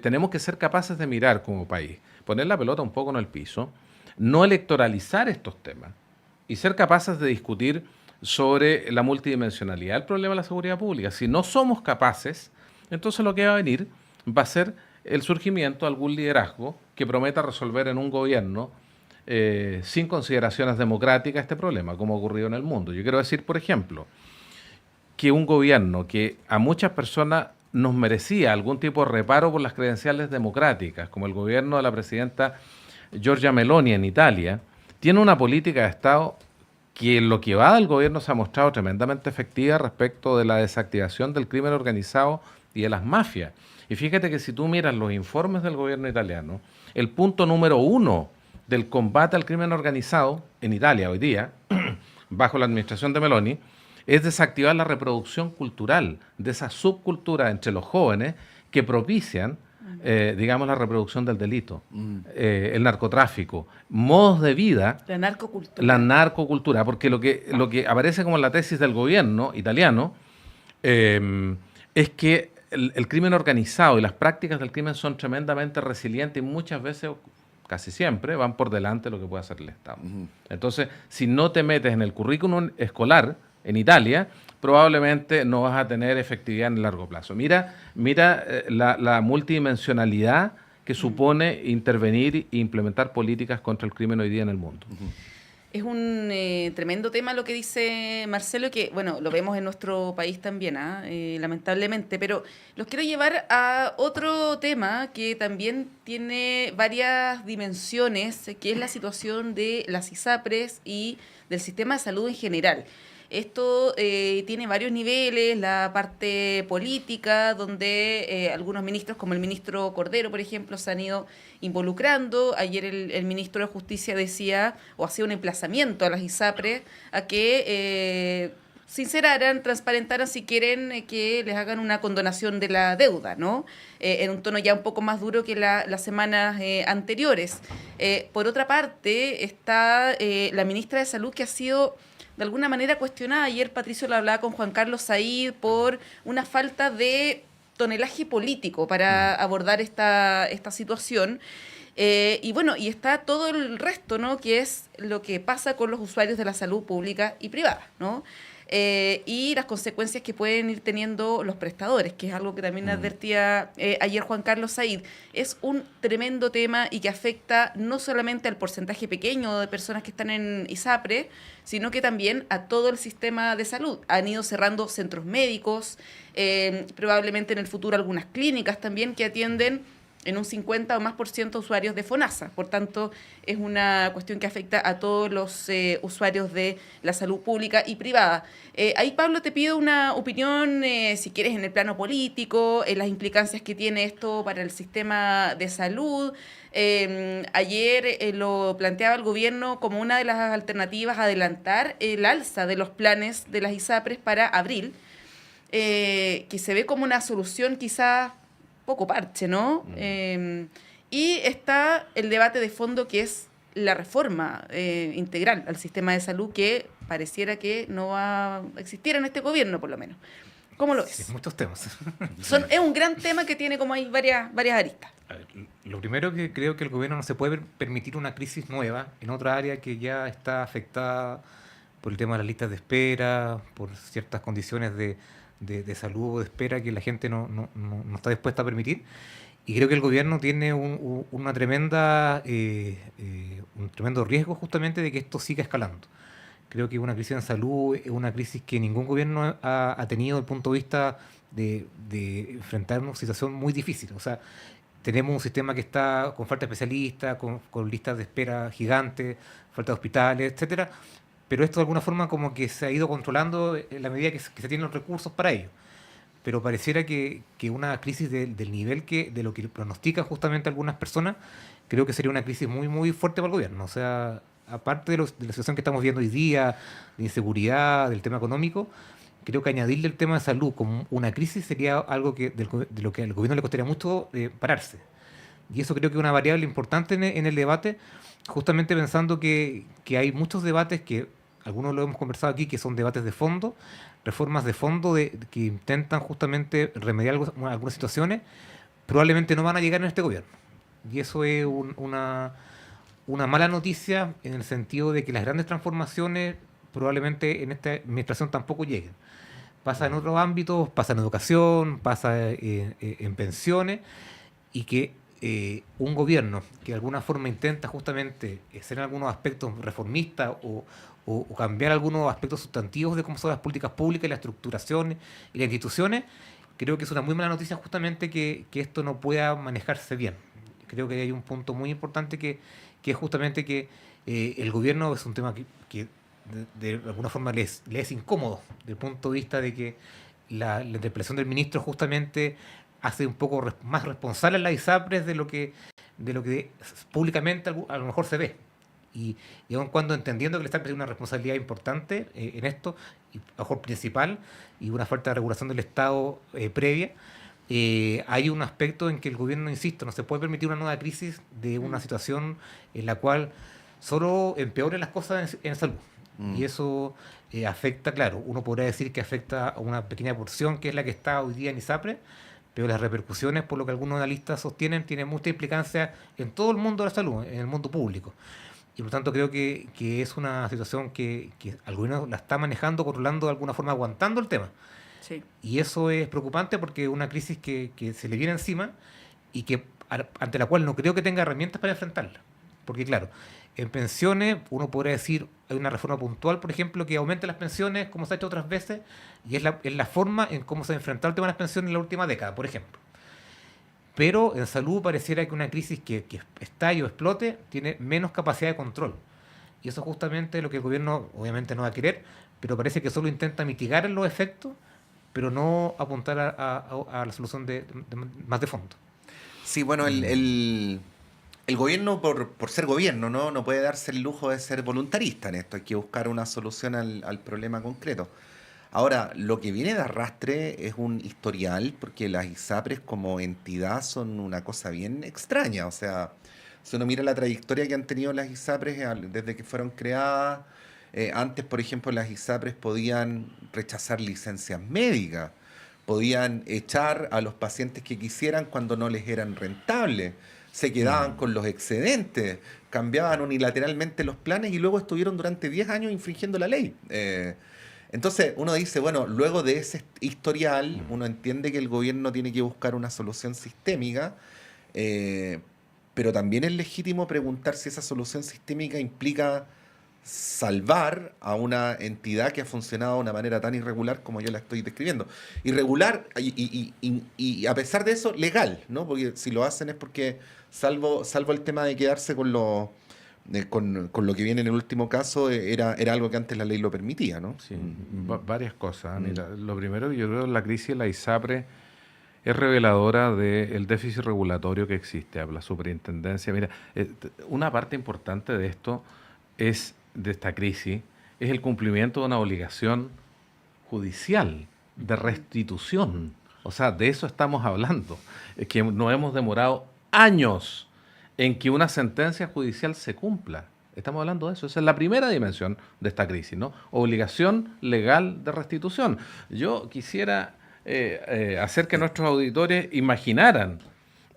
tenemos que ser capaces de mirar como país, poner la pelota un poco en el piso, no electoralizar estos temas y ser capaces de discutir sobre la multidimensionalidad del problema de la seguridad pública. Si no somos capaces, entonces lo que va a venir va a ser el surgimiento de algún liderazgo que prometa resolver en un gobierno sin consideraciones democráticas este problema, como ha ocurrido en el mundo. Yo quiero decir, por ejemplo, que un gobierno que a muchas personas nos merecía algún tipo de reparo por las credenciales democráticas, como el gobierno de la presidenta Giorgia Meloni en Italia, tiene una política de Estado que en lo que va del gobierno se ha mostrado tremendamente efectiva respecto de la desactivación del crimen organizado y de las mafias. Y fíjate que si tú miras los informes del gobierno italiano, el punto número 1 del combate al crimen organizado en Italia hoy día, bajo la administración de Meloni, es desactivar la reproducción cultural de esa subcultura entre los jóvenes que propician, digamos, la reproducción del delito, el narcotráfico, modos de vida. La narcocultura, porque lo que aparece como la tesis del gobierno italiano es que el crimen organizado y las prácticas del crimen son tremendamente resilientes y muchas veces, casi siempre, van por delante de lo que puede hacer el Estado. Entonces, si no te metes en el currículum escolar en Italia, probablemente no vas a tener efectividad en el largo plazo. Mira la multidimensionalidad que supone intervenir e implementar políticas contra el crimen hoy día en el mundo. Es un tremendo tema lo que dice Marcelo, que bueno, lo vemos en nuestro país también, lamentablemente, pero los quiero llevar a otro tema que también tiene varias dimensiones, que es la situación de las ISAPRES y del sistema de salud en general. Esto tiene varios niveles, la parte política, donde algunos ministros, como el ministro Cordero, por ejemplo, se han ido involucrando. Ayer el ministro de Justicia decía, o hacía un emplazamiento a las ISAPRES, a que sinceraran, transparentaran si quieren que les hagan una condonación de la deuda, ¿no? En un tono ya un poco más duro que las semanas anteriores. Por otra parte, está la ministra de Salud, que ha sido de alguna manera cuestionada. Ayer Patricio lo hablaba con Juan Carlos Said por una falta de tonelaje político para abordar esta situación. Y bueno, y está todo el resto, ¿no? Que es lo que pasa con los usuarios de la salud pública y privada, ¿no? Y las consecuencias que pueden ir teniendo los prestadores, que es algo que también advertía ayer Juan Carlos Said. Es un tremendo tema y que afecta no solamente al porcentaje pequeño de personas que están en ISAPRE, sino que también a todo el sistema de salud. Han ido cerrando centros médicos, probablemente en el futuro algunas clínicas también que atienden en un 50 o más por ciento usuarios de FONASA. Por tanto, es una cuestión que afecta a todos los usuarios de la salud pública y privada. Ahí, Pablo, te pido una opinión, si quieres, en el plano político, en las implicancias que tiene esto para el sistema de salud. Ayer lo planteaba el gobierno como una de las alternativas a adelantar el alza de los planes de las ISAPRES para abril, que se ve como una solución quizás poco parche, ¿no? Y está el debate de fondo, que es la reforma integral al sistema de salud, que pareciera que no va a existir en este gobierno, por lo menos. ¿Cómo lo ves? Sí, muchos temas. Es un gran tema que tiene como hay varias aristas. Lo primero, que creo que el gobierno no se puede permitir una crisis nueva en otra área que ya está afectada por el tema de las listas de espera, por ciertas condiciones de salud o de espera que la gente no está dispuesta a permitir. Y creo que el gobierno tiene un tremendo riesgo justamente de que esto siga escalando. Creo que una crisis en salud es una crisis que ningún gobierno ha tenido desde el punto de vista de enfrentar una situación muy difícil. O sea, tenemos un sistema que está con falta de especialistas, con listas de espera gigantes, falta de hospitales, etcétera. Pero esto de alguna forma como que se ha ido controlando en la medida que se tienen los recursos para ello. Pero pareciera que una crisis del nivel de lo que pronostican justamente algunas personas, creo que sería una crisis muy, muy fuerte para el gobierno. O sea, aparte de la situación que estamos viendo hoy día, de inseguridad, del tema económico, creo que añadirle el tema de salud como una crisis sería algo de lo que al gobierno le costaría mucho pararse. Y eso creo que es una variable importante en el debate, justamente pensando que hay muchos debates que algunos lo hemos conversado aquí, que son debates de fondo, reformas de fondo que intentan justamente remediar algunas situaciones, probablemente no van a llegar en este gobierno. Y eso es una mala noticia en el sentido de que las grandes transformaciones probablemente en esta administración tampoco lleguen. Pasa en otros ámbitos, pasa en educación, pasa en pensiones, y que un gobierno que de alguna forma intenta justamente ser en algunos aspectos reformistas o cambiar algunos aspectos sustantivos de cómo son las políticas públicas y las estructuraciones y las instituciones, creo que es una muy mala noticia justamente que esto no pueda manejarse bien. Creo que hay un punto muy importante que es justamente que el gobierno es un tema que de alguna forma le es incómodo, desde el punto de vista de que la interpelación del ministro justamente hace un poco más responsable a las ISAPRES de lo que públicamente a lo mejor se ve. Y aun cuando entendiendo que la ISAPRES tiene una responsabilidad importante en esto, y a lo mejor principal, y una falta de regulación del Estado previa, hay un aspecto en que el gobierno, insisto, no se puede permitir una nueva crisis de una situación en la cual solo empeore las cosas en salud. Y eso afecta, claro, uno podría decir que afecta a una pequeña porción que es la que está hoy día en ISAPRES, pero las repercusiones, por lo que algunos analistas sostienen, tienen mucha implicancia en todo el mundo de la salud, en el mundo público. Y por lo tanto creo que es una situación que el gobierno la está manejando, controlando de alguna forma, aguantando el tema. Sí. Y eso es preocupante porque es una crisis que se le viene encima y que ante la cual no creo que tenga herramientas para enfrentarla. Porque claro, en pensiones uno podría decir, hay una reforma puntual, por ejemplo, que aumente las pensiones como se ha hecho otras veces, y es la forma en cómo se ha enfrentado el tema de las pensiones en la última década, por ejemplo. Pero en salud pareciera que una crisis que estalle o explote tiene menos capacidad de control. Y eso es justamente lo que el gobierno obviamente no va a querer, pero parece que solo intenta mitigar los efectos, pero no apuntar a la solución más de fondo. Sí, bueno, el gobierno, por ser gobierno, no puede darse el lujo de ser voluntarista en esto. Hay que buscar una solución al problema concreto. Ahora, lo que viene de arrastre es un historial, porque las ISAPRES como entidad son una cosa bien extraña. O sea, si uno mira la trayectoria que han tenido las ISAPRES desde que fueron creadas, antes, por ejemplo, las ISAPRES podían rechazar licencias médicas, podían echar a los pacientes que quisieran cuando no les eran rentables, se quedaban con los excedentes, cambiaban unilateralmente los planes y luego estuvieron durante 10 años infringiendo la ley. Entonces uno dice, bueno, luego de ese historial, uno entiende que el gobierno tiene que buscar una solución sistémica, pero también es legítimo preguntar si esa solución sistémica implica salvar a una entidad que ha funcionado de una manera tan irregular como yo la estoy describiendo. Irregular y a pesar de eso, legal, ¿no? Porque si lo hacen es porque, salvo el tema de quedarse con lo que viene en el último caso, era algo que antes la ley lo permitía, ¿no? Sí, varias cosas. Mira, lo primero que yo creo, la crisis de la ISAPRES es reveladora del déficit regulatorio que existe, la superintendencia. Mira, una parte importante de esto de esta crisis es el cumplimiento de una obligación judicial de restitución. O sea, de eso estamos hablando, que nos hemos demorado años en que una sentencia judicial se cumpla. Estamos hablando de eso. Esa es la primera dimensión de esta crisis, ¿no? Obligación legal de restitución. Yo quisiera hacer que nuestros auditores imaginaran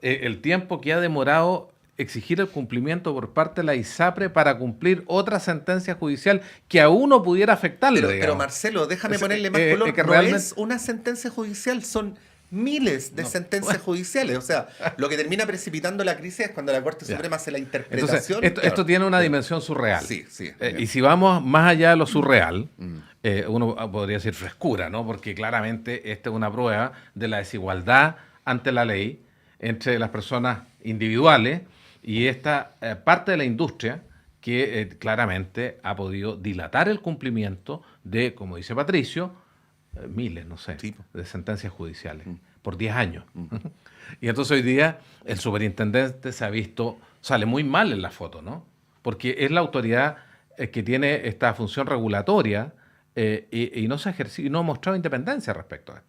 el tiempo que ha demorado exigir el cumplimiento por parte de la ISAPRE para cumplir otra sentencia judicial que aún no pudiera afectarle. Pero Marcelo, déjame ponerle más color. Que no realmente es una sentencia judicial, son miles de sentencias judiciales. O sea, lo que termina precipitando la crisis es cuando la Corte Suprema hace la interpretación. Entonces, esto tiene una dimensión surreal. Sí, sí. Y si vamos más allá de lo surreal, uno podría decir frescura, ¿no? Porque claramente esta es una prueba de la desigualdad ante la ley entre las personas individuales y esta parte de la industria que claramente ha podido dilatar el cumplimiento de, como dice Patricio, miles, no sé, de sentencias judiciales por 10 años. Y entonces hoy día el superintendente se ha visto, sale muy mal en la foto, ¿no? porque es la autoridad que tiene esta función regulatoria y no se ha ejercido, no ha mostrado independencia respecto a esto.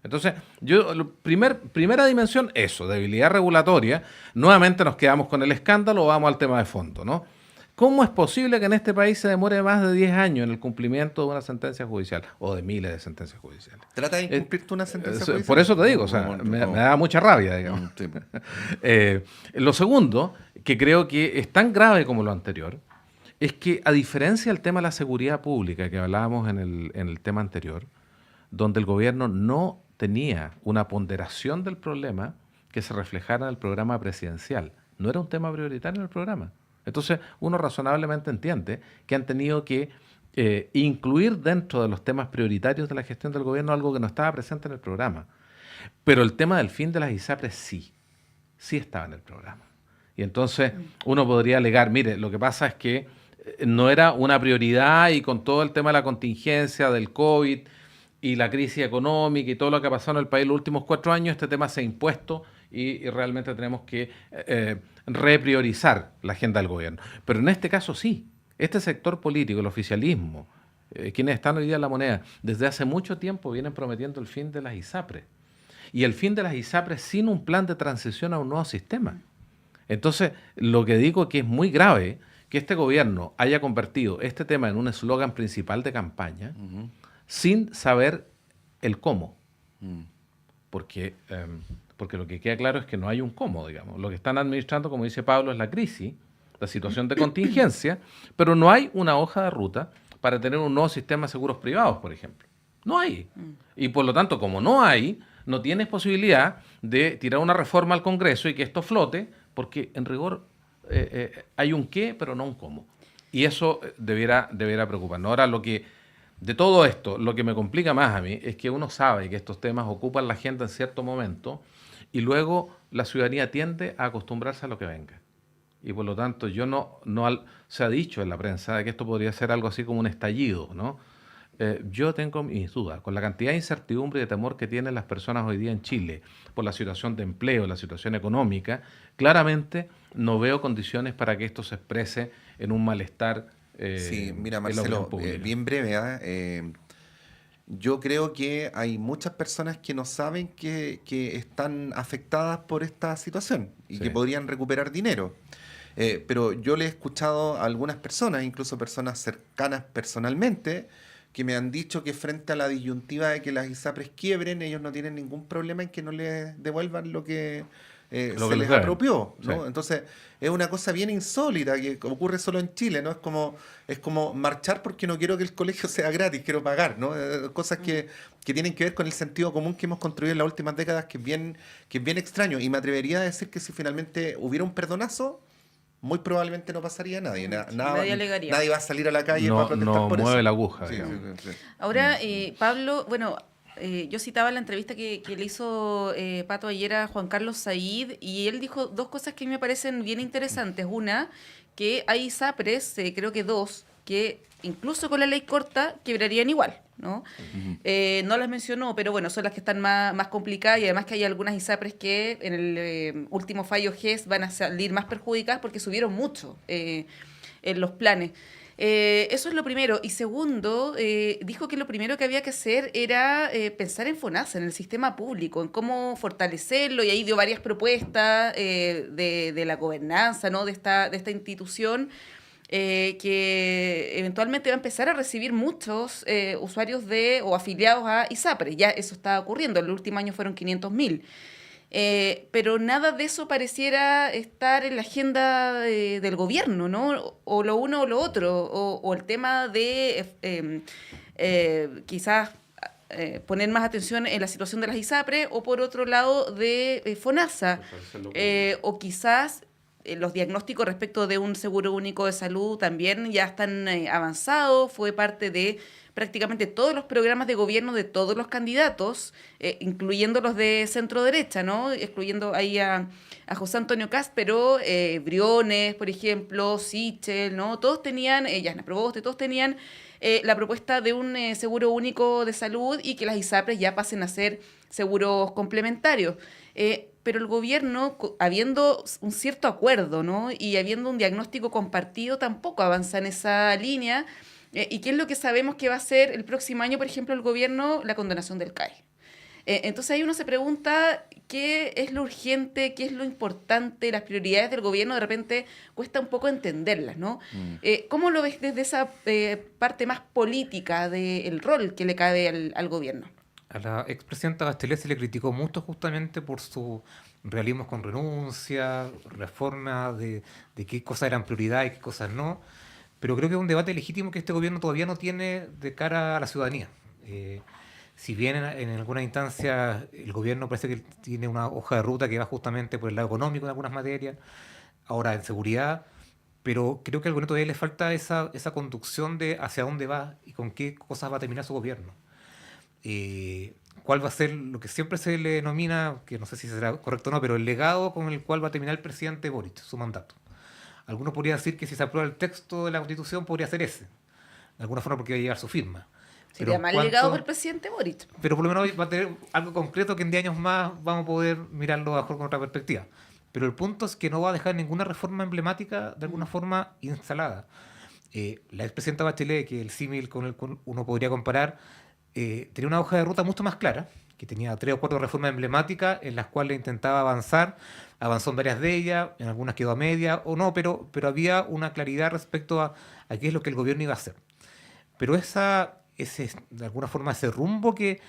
Entonces, primera dimensión, eso, debilidad regulatoria. Nuevamente nos quedamos con el escándalo, vamos al tema de fondo, ¿no? ¿Cómo es posible que en este país se demore más de 10 años en el cumplimiento de una sentencia judicial o de miles de sentencias judiciales? ¿Trata de incumplirte una sentencia judicial? Por eso te digo, o sea, me da mucha rabia, digamos. Sí. Lo segundo, que creo que es tan grave como lo anterior, es que a diferencia del tema de la seguridad pública que hablábamos en el tema anterior, donde el gobierno no tenía una ponderación del problema que se reflejara en el programa presidencial, no era un tema prioritario en el programa. Entonces, uno razonablemente entiende que han tenido que incluir dentro de los temas prioritarios de la gestión del gobierno algo que no estaba presente en el programa. Pero el tema del fin de las ISAPRES sí estaba en el programa. Y entonces uno podría alegar, mire, lo que pasa es que no era una prioridad y con todo el tema de la contingencia del COVID y la crisis económica y todo lo que ha pasado en el país los últimos 4 años, este tema se ha impuesto y realmente tenemos que repriorizar la agenda del gobierno. Pero en este caso sí, este sector político, el oficialismo, quienes están hoy día en la moneda, desde hace mucho tiempo vienen prometiendo el fin de las ISAPRES. Y el fin de las ISAPRES sin un plan de transición a un nuevo sistema. Entonces, lo que digo que es muy grave que este gobierno haya convertido este tema en un eslogan principal de campaña sin saber el cómo. Porque lo que queda claro es que no hay un cómo, digamos. Lo que están administrando, como dice Pablo, es la crisis, la situación de contingencia, pero no hay una hoja de ruta para tener un nuevo sistema de seguros privados, por ejemplo. No hay. Y por lo tanto, como no hay, no tienes posibilidad de tirar una reforma al Congreso y que esto flote, porque en rigor hay un qué, pero no un cómo. Y eso debiera preocuparnos. Ahora, de todo esto, lo que me complica más a mí es que uno sabe que estos temas ocupan la agenda en cierto momento y luego la ciudadanía tiende a acostumbrarse a lo que venga. Y por lo tanto, se ha dicho en la prensa de que esto podría ser algo así como un estallido, ¿no? Yo tengo mis dudas. Con la cantidad de incertidumbre y de temor que tienen las personas hoy día en Chile por la situación de empleo, la situación económica, claramente no veo condiciones para que esto se exprese en un malestar. Sí, mira, Marcelo, bien breve. Yo creo que hay muchas personas que no saben que están afectadas por esta situación y que podrían recuperar dinero. Pero yo le he escuchado a algunas personas, incluso personas cercanas personalmente, que me han dicho que frente a la disyuntiva de que las ISAPRES quiebren, ellos no tienen ningún problema en que no les devuelvan lo que se les apropió, ¿no? Sí. Entonces, es una cosa bien insólita que ocurre solo en Chile, ¿no? Es como marchar porque no quiero que el colegio sea gratis, quiero pagar, ¿no? Cosas que tienen que ver con el sentido común que hemos construido en las últimas décadas, que es bien extraño. Y me atrevería a decir que si finalmente hubiera un perdonazo, muy probablemente no pasaría nadie. Nadie va a salir a la calle para protestar por eso. No mueve la aguja. Sí. Ahora, Pablo, bueno, yo citaba la entrevista que le hizo Pato ayer a Juan Carlos Said y él dijo 2 cosas que me parecen bien interesantes. Una, que hay ISAPRES, creo que 2, que incluso con la ley corta quebrarían igual, ¿no? No las mencionó, pero bueno, son las que están más complicadas y además que hay algunas ISAPRES que en el último fallo GES van a salir más perjudicadas porque subieron mucho en los planes. Eso es lo primero. Y segundo, dijo que lo primero que había que hacer era pensar en FONASA, en el sistema público, en cómo fortalecerlo, y ahí dio varias propuestas de la gobernanza, ¿no? de esta institución, que eventualmente va a empezar a recibir muchos usuarios o afiliados a ISAPRES. Ya eso está ocurriendo, el último año fueron 500.000. Pero nada de eso pareciera estar en la agenda del gobierno, ¿no? O lo uno o lo otro, o el tema de quizás poner más atención en la situación de las ISAPRES, o por otro lado de FONASA, o quizás los diagnósticos respecto de un seguro único de salud también ya están avanzados, fue parte de prácticamente todos los programas de gobierno de todos los candidatos, incluyendo los de centro derecha, ¿no? Excluyendo ahí a José Antonio Kast, pero Briones, por ejemplo, Sichel, ¿no? Todos tenían, Yasna Proboste, todos tenían la propuesta de un seguro único de salud y que las ISAPRES ya pasen a ser seguros complementarios. pero el gobierno, habiendo un cierto acuerdo, ¿no? Y habiendo un diagnóstico compartido, tampoco avanza en esa línea. ¿Y qué es lo que sabemos que va a hacer el próximo año, por ejemplo, el gobierno? La condonación del CAE. Entonces ahí uno se pregunta qué es lo urgente, qué es lo importante, las prioridades del gobierno de repente cuesta un poco entenderlas, ¿no? ¿Cómo lo ves desde esa parte más política del rol que le cabe al gobierno? A la expresidenta Bachelet se le criticó mucho justamente por su realismo con renuncia, reforma de qué cosas eran prioridad y qué cosas no, pero creo que es un debate legítimo que este gobierno todavía no tiene de cara a la ciudadanía. Si bien en algunas instancias el gobierno parece que tiene una hoja de ruta que va justamente por el lado económico en algunas materias, ahora en seguridad, pero creo que al gobierno todavía le falta esa conducción de hacia dónde va y con qué cosas va a terminar su gobierno. ¿Cuál va a ser lo que siempre se le denomina, que no sé si será correcto o no, pero el legado con el cual va a terminar el presidente Boric, su mandato? Algunos podrían decir que si se aprueba el texto de la Constitución podría ser ese, de alguna forma porque va a llevar su firma. Sería mal legado por el presidente Boric. Pero por lo menos va a tener algo concreto que en 10 años más vamos a poder mirarlo mejor con otra perspectiva. Pero el punto es que no va a dejar ninguna reforma emblemática de alguna forma instalada. La expresidenta Bachelet, que el símil con el cual uno podría comparar, tenía una hoja de ruta mucho más clara, que tenía 3 o 4 reformas emblemáticas en las cuales intentaba avanzar, avanzó en varias de ellas, en algunas quedó a media o no, pero había una claridad respecto a qué es lo que el gobierno iba a hacer. Pero de alguna forma ese rumbo que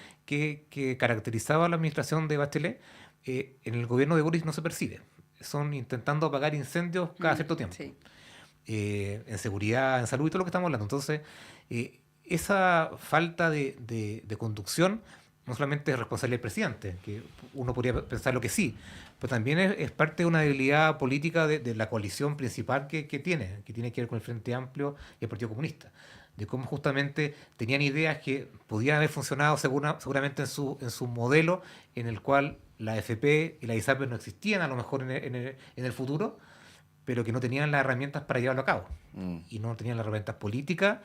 caracterizaba la administración de Bachelet, en el gobierno de Boris no se percibe. Son intentando apagar incendios cada cierto tiempo. Sí. En seguridad, en salud y todo lo que estamos hablando. Entonces, esa falta de conducción no solamente es responsabilidad del presidente, que uno podría pensar lo que sí, pero también es parte de una debilidad política de la coalición principal que tiene que ver con el Frente Amplio y el Partido Comunista, de cómo justamente tenían ideas que podían haber funcionado seguramente en su modelo, en el cual la AFP y la ISAPRE no existían a lo mejor en el futuro, pero que no tenían las herramientas para llevarlo a cabo. Y no tenían las herramientas políticas,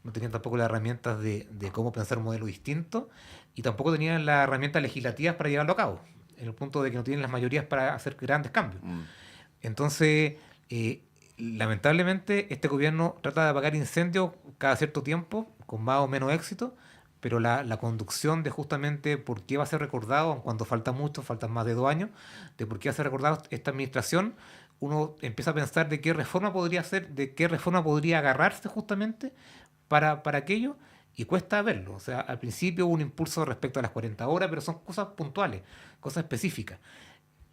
no tenían tampoco las herramientas de cómo pensar un modelo distinto, y tampoco tenían las herramientas legislativas para llevarlo a cabo, en el punto de que no tienen las mayorías para hacer grandes cambios. Entonces, lamentablemente, este gobierno trata de apagar incendios cada cierto tiempo, con más o menos éxito, pero la conducción de justamente por qué va a ser recordado, cuando falta mucho, faltan más de 2 años, de por qué va a ser recordado esta administración, uno empieza a pensar de qué reforma podría hacer, de qué reforma podría agarrarse justamente para aquello, y cuesta verlo. O sea, al principio hubo un impulso respecto a las 40 horas, pero son cosas puntuales, cosas específicas.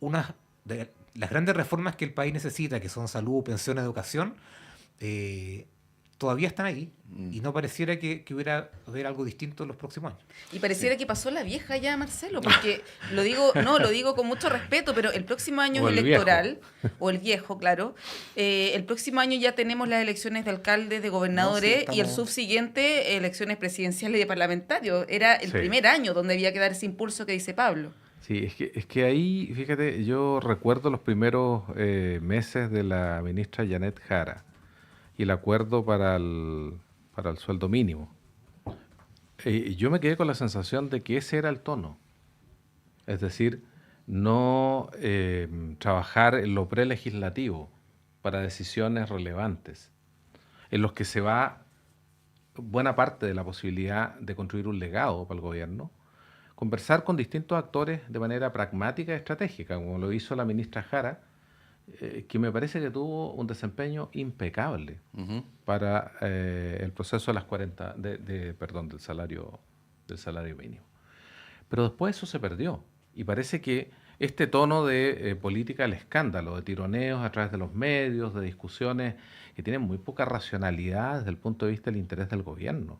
Una de las grandes reformas que el país necesita, que son salud, pensión, educación, todavía están ahí, y no pareciera que hubiera haber algo distinto en los próximos años. Y pareciera que pasó la vieja ya, Marcelo, porque lo digo con mucho respeto, pero el próximo año es electoral, o el viejo, claro. El próximo año ya tenemos las elecciones de alcaldes, de gobernadores, y el subsiguiente, elecciones presidenciales y de parlamentarios. Era el primer año donde había que dar ese impulso que dice Pablo. Sí, es que ahí, fíjate, yo recuerdo los primeros meses de la ministra Janet Jara y el acuerdo para el sueldo mínimo. Yo me quedé con la sensación de que ese era el tono. Es decir, no trabajar en lo prelegislativo para decisiones relevantes, en los que se va buena parte de la posibilidad de construir un legado para el gobierno, conversar con distintos actores de manera pragmática y estratégica, como lo hizo la ministra Jara, que me parece que tuvo un desempeño impecable para el proceso de las 40, del salario mínimo. Pero después eso se perdió, y parece que este tono de política del escándalo, de tironeos a través de los medios, de discusiones que tienen muy poca racionalidad desde el punto de vista del interés del gobierno,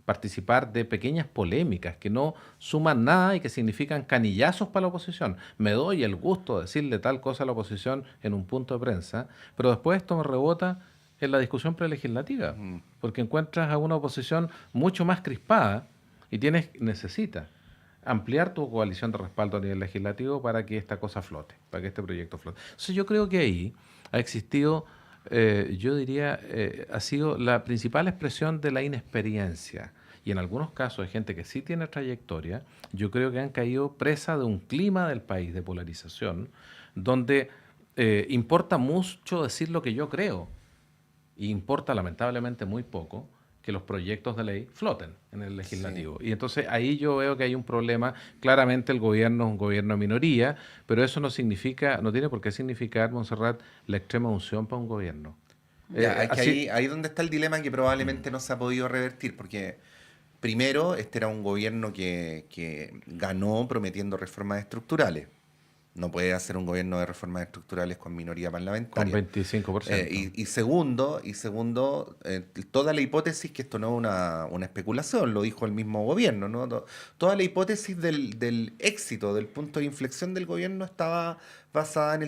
participar de pequeñas polémicas que no suman nada y que significan canillazos para la oposición. Me doy el gusto de decirle tal cosa a la oposición en un punto de prensa, pero después esto me rebota en la discusión prelegislativa, porque encuentras a una oposición mucho más crispada y necesitas ampliar tu coalición de respaldo a nivel legislativo para que esta cosa flote, para que este proyecto flote. Entonces yo creo que ahí ha existido, yo diría, ha sido la principal expresión de la inexperiencia y en algunos casos hay gente que sí tiene trayectoria, yo creo que han caído presa de un clima del país de polarización, donde importa mucho decir lo que yo creo, y importa lamentablemente muy poco que los proyectos de ley floten en el legislativo. Sí. Y entonces ahí yo veo que hay un problema. Claramente el gobierno es un gobierno de minoría, pero eso no significa, no tiene por qué significar, Montserrat, la extrema unción para un gobierno. Ya, ahí donde está el dilema que probablemente no se ha podido revertir, porque primero este era un gobierno que ganó prometiendo reformas estructurales. No puede hacer un gobierno de reformas estructurales con minoría parlamentaria. Con 25%. Y segundo, toda la hipótesis, que esto no es una especulación, lo dijo el mismo gobierno, ¿no? Toda la hipótesis del éxito, del punto de inflexión del gobierno estaba basada en el